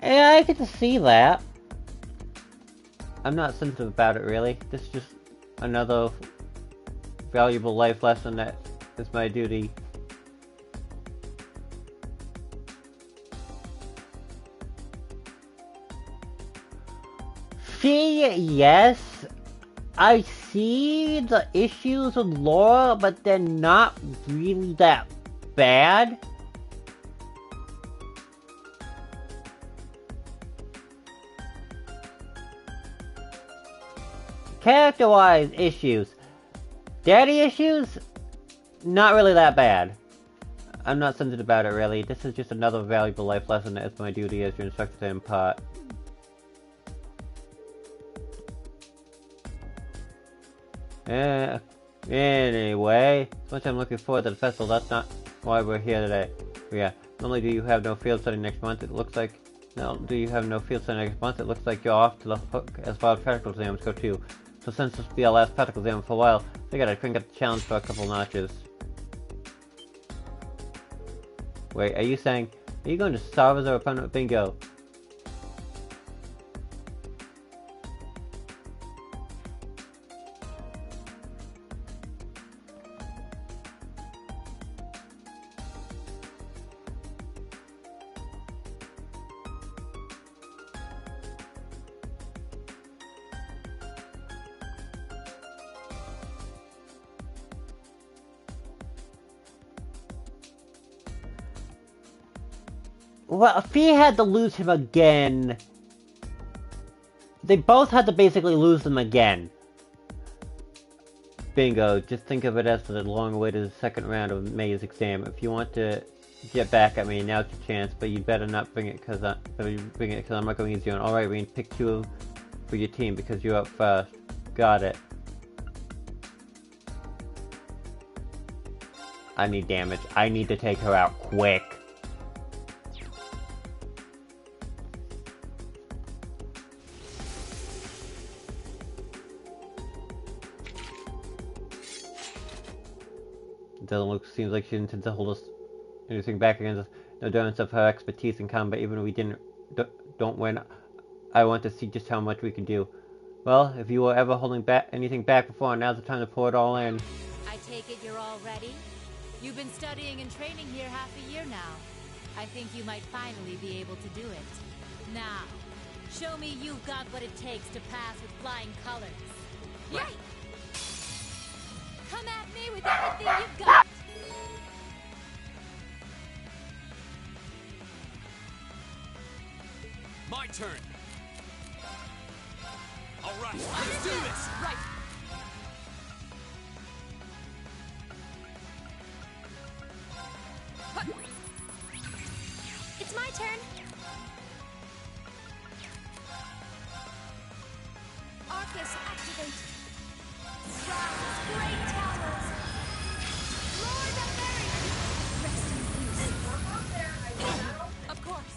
Yeah, I get to see that. I'm not sensitive about it, really. This is just another valuable life lesson that is my duty. See, yes, I see the issues with Laura, but they're not really that bad. Character-wise issues. Daddy issues? Not really that bad. I'm not sensitive about it, really. This is just another valuable life lesson that is my duty as your instructor to impart. Anyway, as much as I'm looking forward to the festival, that's not why we're here today. But yeah, not only do you have no field study next month, it looks like... No, do you have no field study next month, it looks like you're off to the hook as far as practical exams go too. So since this will be our last practical exam for a while, we gotta crank up the challenge for a couple notches. Wait, are you saying... Are you going to starve as our opponent with bingo? Well, if he had to lose him again... They both had to basically lose them again. Bingo, just think of it as the long-awaited second round of May's exam. If you want to get back at me, now's your chance, but you better not bring it because I'm not going easy on. Alright, Reen, pick 2 for your team because you're up first. Got it. I need damage. I need to take her out quick. Doesn't look, seems like she intends to hold us anything back against us. No difference of her expertise in combat, even if we don't win. I want to see just how much we can do. Well, if you were ever holding back anything back before, now's the time to pour it all in. I take it you're all ready? You've been studying and training here half a year now. I think you might finally be able to do it. Now, show me you've got what it takes to pass with flying colors. Yay! Come at me with everything you've got! My turn! Alright, let's do this! Right! It's my turn. Arcus, activate. Rise, great towers. Lord of Mary. Rest in peace. Of course.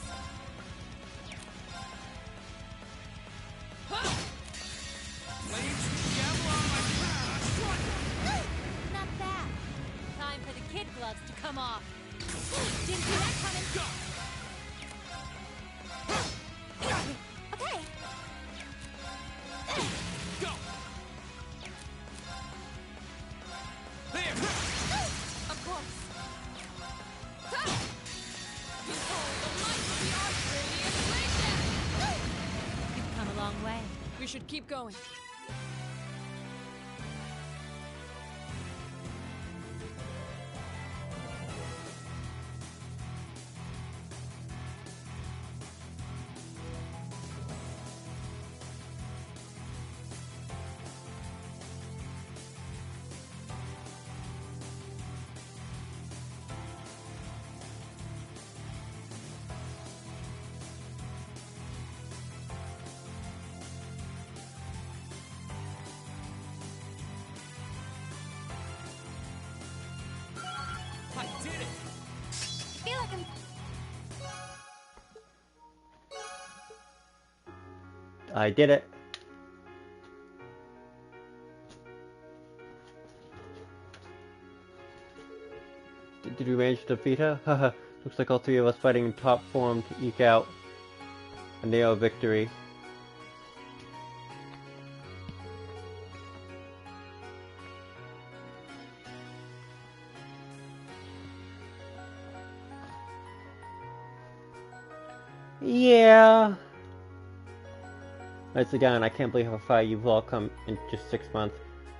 Not bad. Time for the kid gloves to come off. Didn't see that coming. Okay. Go! We should keep going. I did it! I feel like I'm... I did it. Did we manage to defeat her? Haha, looks like all three of us fighting in top form to eke out a narrow victory. Yeah. Nicely done. I can't believe how far you've all come in just 6 months.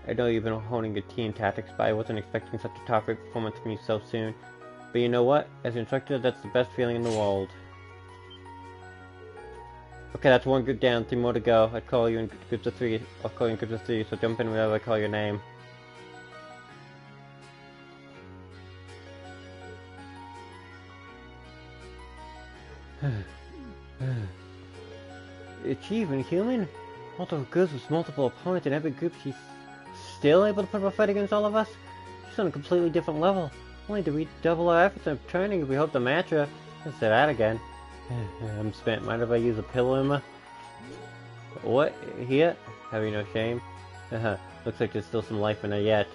I know you've been honing your team tactics, but I wasn't expecting such a top-rate performance from you so soon. But you know what? As an instructor, that's the best feeling in the world. Okay, that's one group down, 3 more to go. I'd call you in groups of 3. I'll call you in groups of 3, so jump in whenever I call your name. Achievement human? Multiple groups with multiple opponents in every group, she's still able to put up a fight against all of us? She's on a completely different level. Only to redouble our efforts in training if we hope to match her. Let's say that again. I'm spent. Mind if I use a pillow in my... What? Here? Have you no shame? Looks like there's still some life in her yet.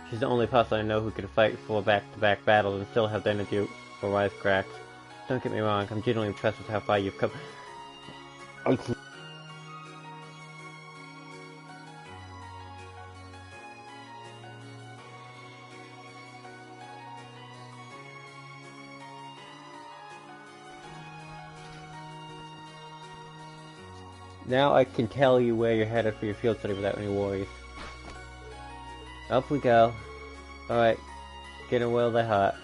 She's the only person I know who can fight 4 back-to-back battles and still have the energy for wisecracks. Don't get me wrong, I'm genuinely impressed with how far you've come. Now I can tell you where you're headed for your field study without any worries. Up we go. Alright, get in where they're hot.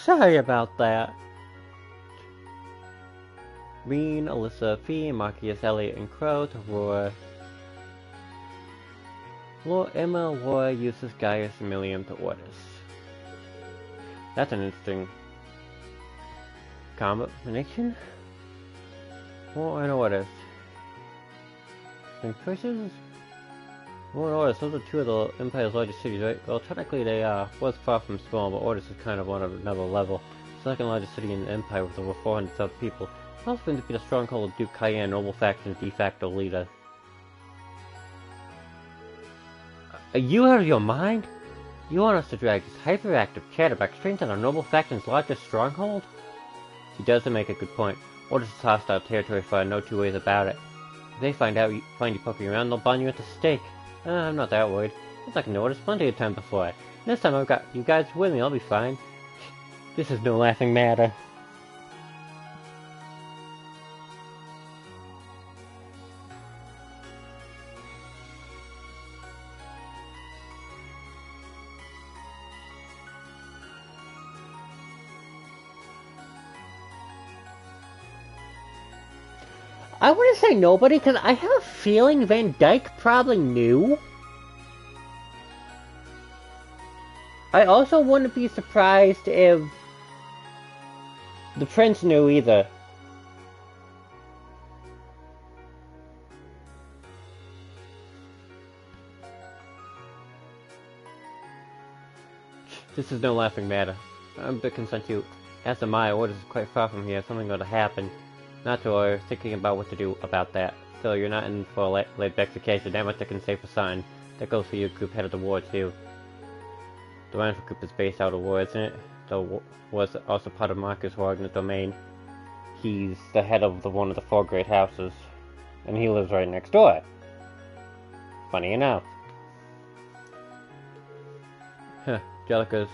Sorry about that. Reen, Alyssa, Fee, Marcus, Elliot, and Crow to roar. Emma, Laura, Eustace, Gaius, and Milliam to orders. That's an interesting combination. Well, I know what is. Increases? More Orders, those are 2 of the Empire's largest cities, right? Well, technically they was far from small, but Orders is kind of on another level. Second largest city in the Empire with over 400,000 people. It's also going to be the stronghold of Duke Cayenne, noble faction's de facto leader. Are you out of your mind? You want us to drag this hyperactive chatterback straight to the noble faction's largest stronghold? He doesn't make a good point. Orders is hostile territory for no 2 ways about it. If they find you poking around, they'll burn you at the stake. I'm not that worried. It's like Orders plenty of time before. This time I've got you guys with me, I'll be fine. This is no laughing matter. I wouldn't say nobody, because I have a feeling Van Dyke probably knew. I also wouldn't be surprised if the prince knew either. This is no laughing matter. I'm a bit concerned too. As am I, orders is quite far from here. Something ought to happen. Not to worry, thinking about what to do about that. So you're not in for a laid-back vacation. That much I can say for certain. That goes for your group head of the war too. The Randall group is based out of war, isn't it? The was also part of Marcus Wagner's domain. He's the head of one of the 4 great houses. And he lives right next door. Funny enough. Huh, Jellica's...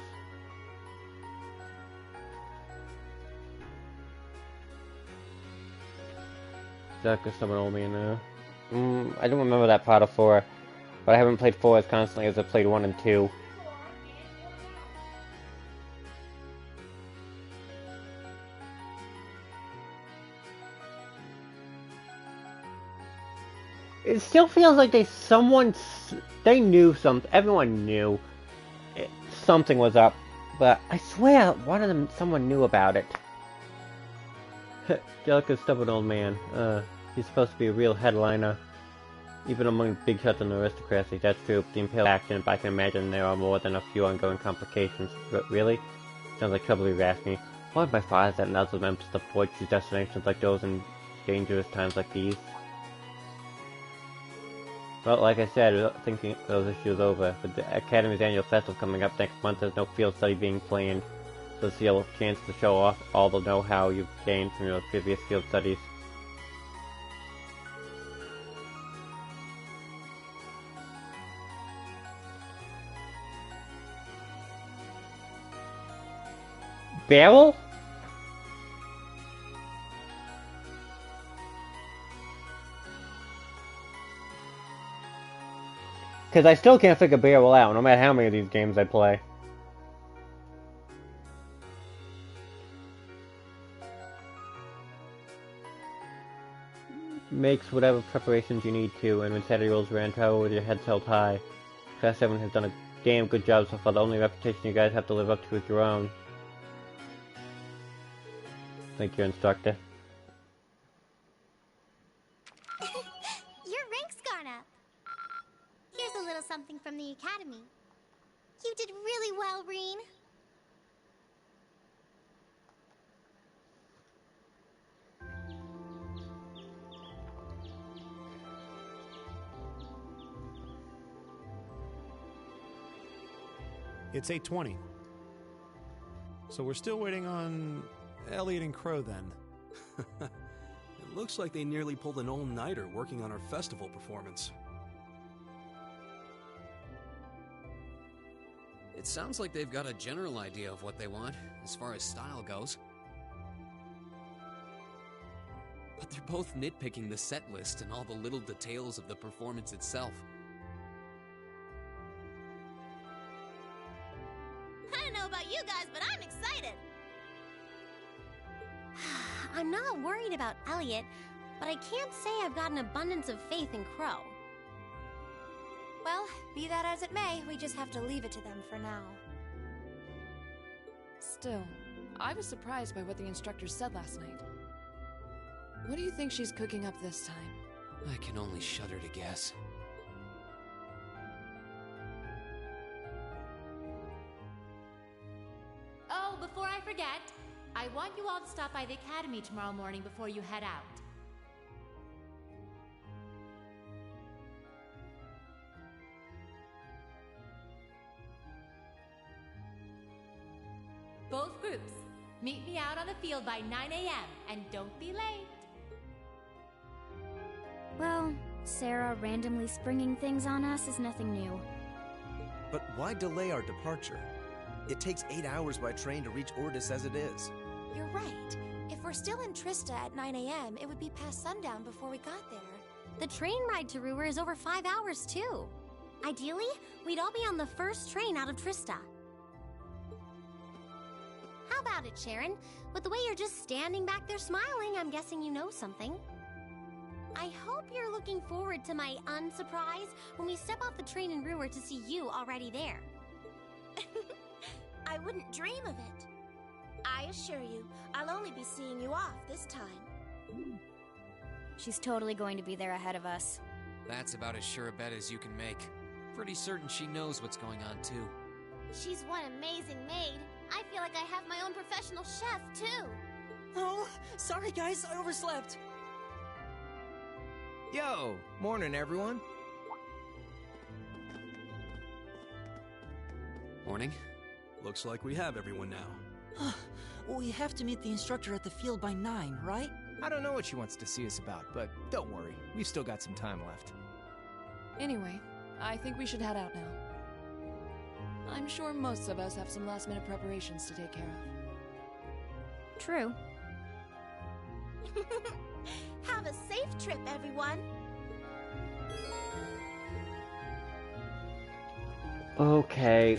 Jellica's someone old man now. I don't remember that part of 4. But I haven't played 4 as constantly as I played 1 and 2. It still feels like they knew something. Everyone knew something was up, but I swear one of them, someone knew about it. Jellica's stubborn old man. He's supposed to be a real headliner, even among big shots in the aristocracy. That's true. The Imperial action, but I can imagine there are more than a few ongoing complications. But really? Sounds like trouble you've asked me. One of my fathers that allows the members to avoid these destinations like those in dangerous times like these. Well, like I said, thinking those issues over. With the Academy's annual festival coming up next month, there's no field study being planned. So it's your chance to show off all the know-how you've gained from your previous field studies. Barrel? Because I still can't figure Barrel out, no matter how many of these games I play. Makes whatever preparations you need to, and when Saturday rolls around, travel with your heads held high. Class 7 has done a damn good job so far. The only reputation you guys have to live up to is your own. Thank you, instructor. Your rank's gone up. Here's a little something from the Academy. You did really well, Reen. It's 8:20. So we're still waiting on Elliot and Crow then. It looks like they nearly pulled an all-nighter working on our festival performance. It sounds like they've got a general idea of what they want, as far as style goes. But they're both nitpicking the set list and all the little details of the performance itself. I don't know about you guys, but I'm excited. I'm not worried about Elliot, but I can't say I've got an abundance of faith in Crow. Well, be that as it may, we just have to leave it to them for now. Still, I was surprised by what the instructor said last night. What do you think she's cooking up this time? I can only shudder to guess. Oh, before I forget, I want you all to stop by the Academy tomorrow morning before you head out. Both groups, meet me out on the field by 9 a.m. and don't be late. Well, Sarah randomly springing things on us is nothing new. But why delay our departure? It takes 8 hours by train to reach Ordis as it is. You're right. If we're still in Trista at 9 a.m., it would be past sundown before we got there. The train ride to Ruhr is over 5 hours, too. Ideally, we'd all be on the first train out of Trista. How about it, Sharon? With the way you're just standing back there smiling, I'm guessing you know something. I hope you're looking forward to my unsurprise when we step off the train in Ruhr to see you already there. I wouldn't dream of it. I assure you, I'll only be seeing you off this time. She's totally going to be there ahead of us. That's about as sure a bet as you can make. Pretty certain she knows what's going on, too. She's one amazing maid. I feel like I have my own professional chef, too. Oh, sorry guys, I overslept. Yo, morning everyone. Morning. Looks like we have everyone now. We have to meet the instructor at the field by 9, right? I don't know what she wants to see us about, but don't worry, we've still got some time left. Anyway, I think we should head out now. I'm sure most of us have some last-minute preparations to take care of. True. Have a safe trip, everyone. Okay.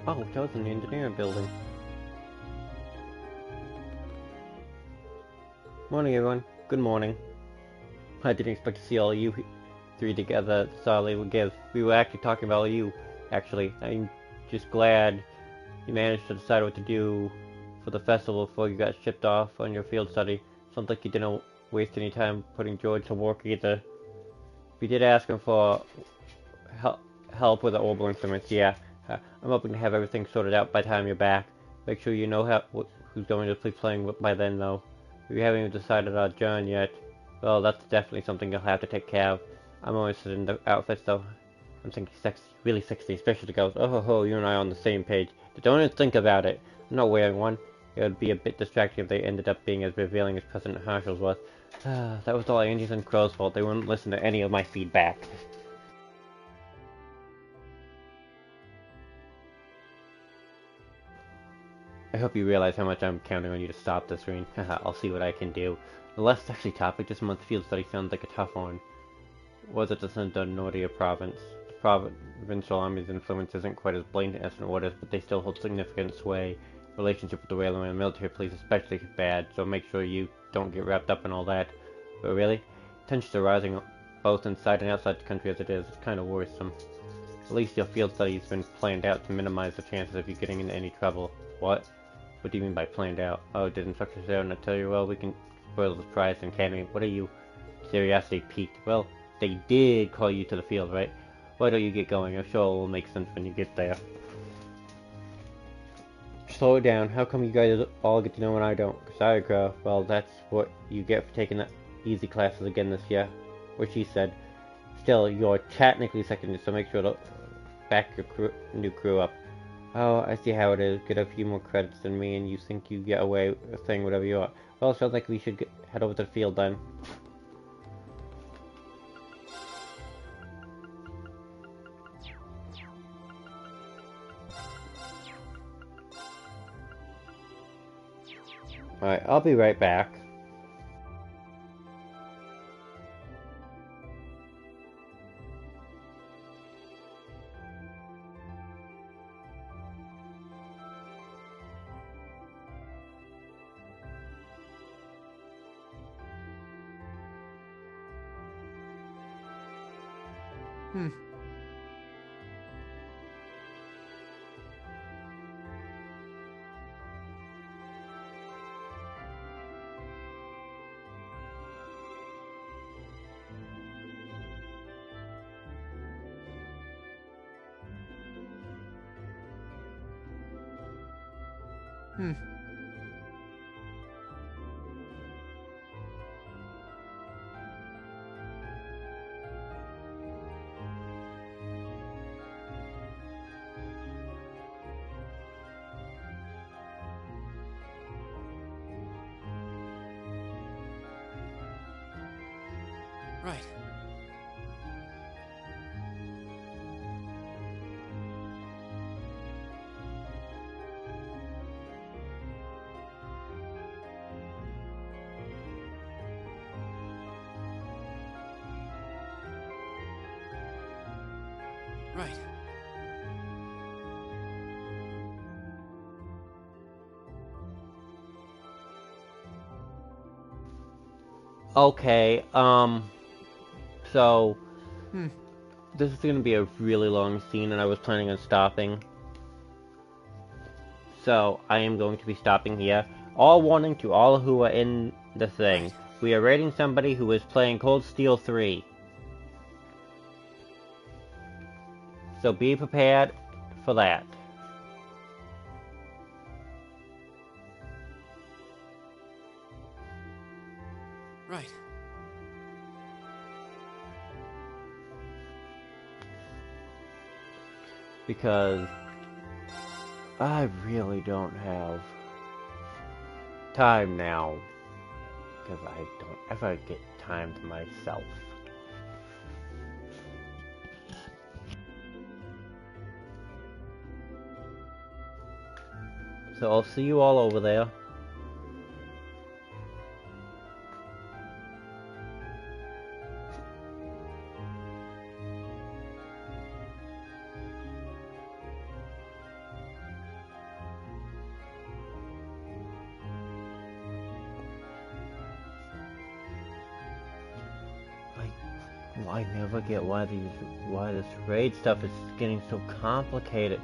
Oh, that was in the engineering building. Morning, everyone. Good morning. I didn't expect to see all you three together. Sorry, we were actually talking about you. Actually, I'm just glad you managed to decide what to do for the festival before you got shipped off on your field study. Sounds like you didn't waste any time putting George to work either. We did ask him for help with the orbital instruments, yeah. I'm hoping to have everything sorted out by the time you're back. Make sure you know who's going to be playing by then, though. We haven't even decided our journey yet. Well, that's definitely something you'll have to take care of. I'm always in the outfits, though. I'm thinking sexy, really sexy, especially the girls. Oh ho, you and I are on the same page. Don't even think about it. I'm not wearing one. It would be a bit distracting if they ended up being as revealing as President Harshall's was. That was all Andy's and Crow's fault. They wouldn't listen to any of my feedback. I hope you realize how much I'm counting on you to stop this, Reen. I'll see what I can do. The last sexy topic this month's field study sounds like a tough one. Was it the Nordia province? The provincial army's influence isn't quite as blatant as in orders, but they still hold significant sway. Relationship with the railway and military police especially bad, so make sure you don't get wrapped up in all that. But really, tensions are rising both inside and outside the country as it is. It's kind of worrisome. At least your field study's been planned out to minimize the chances of you getting into any trouble. What? What do you mean by planned out? Oh, did instructors there not tell you? Well, we can spoil the surprise in academy. What are you? Curiosity piqued. Well, they did call you to the field, right? Why don't you get going? I'm sure it will make sense when you get there. Slow it down. How come you guys all get to know and I don't? Sorry, Crow. Well, that's what you get for taking the easy classes again this year. What she said. Still, you're technically second, so make sure to back your new crew up. Oh, I see how it is. Get a few more credits than me, and you think you get away with saying whatever you want. Well, it sounds like we should head over to the field then. Alright, I'll be right back. Right. Right. Okay, so this is gonna be a really long scene, and I was planning on stopping So I am going to be stopping here. All warning to all who are in the thing. We are raiding somebody who is playing Cold Steel 3. So be prepared for that. Right. Because I really don't have time now. Because I don't ever get time to myself. So I'll see you all over there. I never get why this raid stuff is getting so complicated.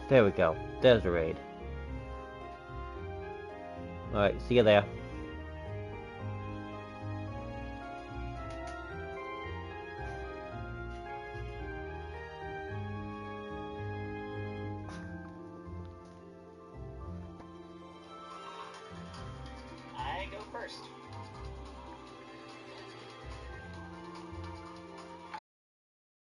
There we go. There's a raid. Alright, see you there.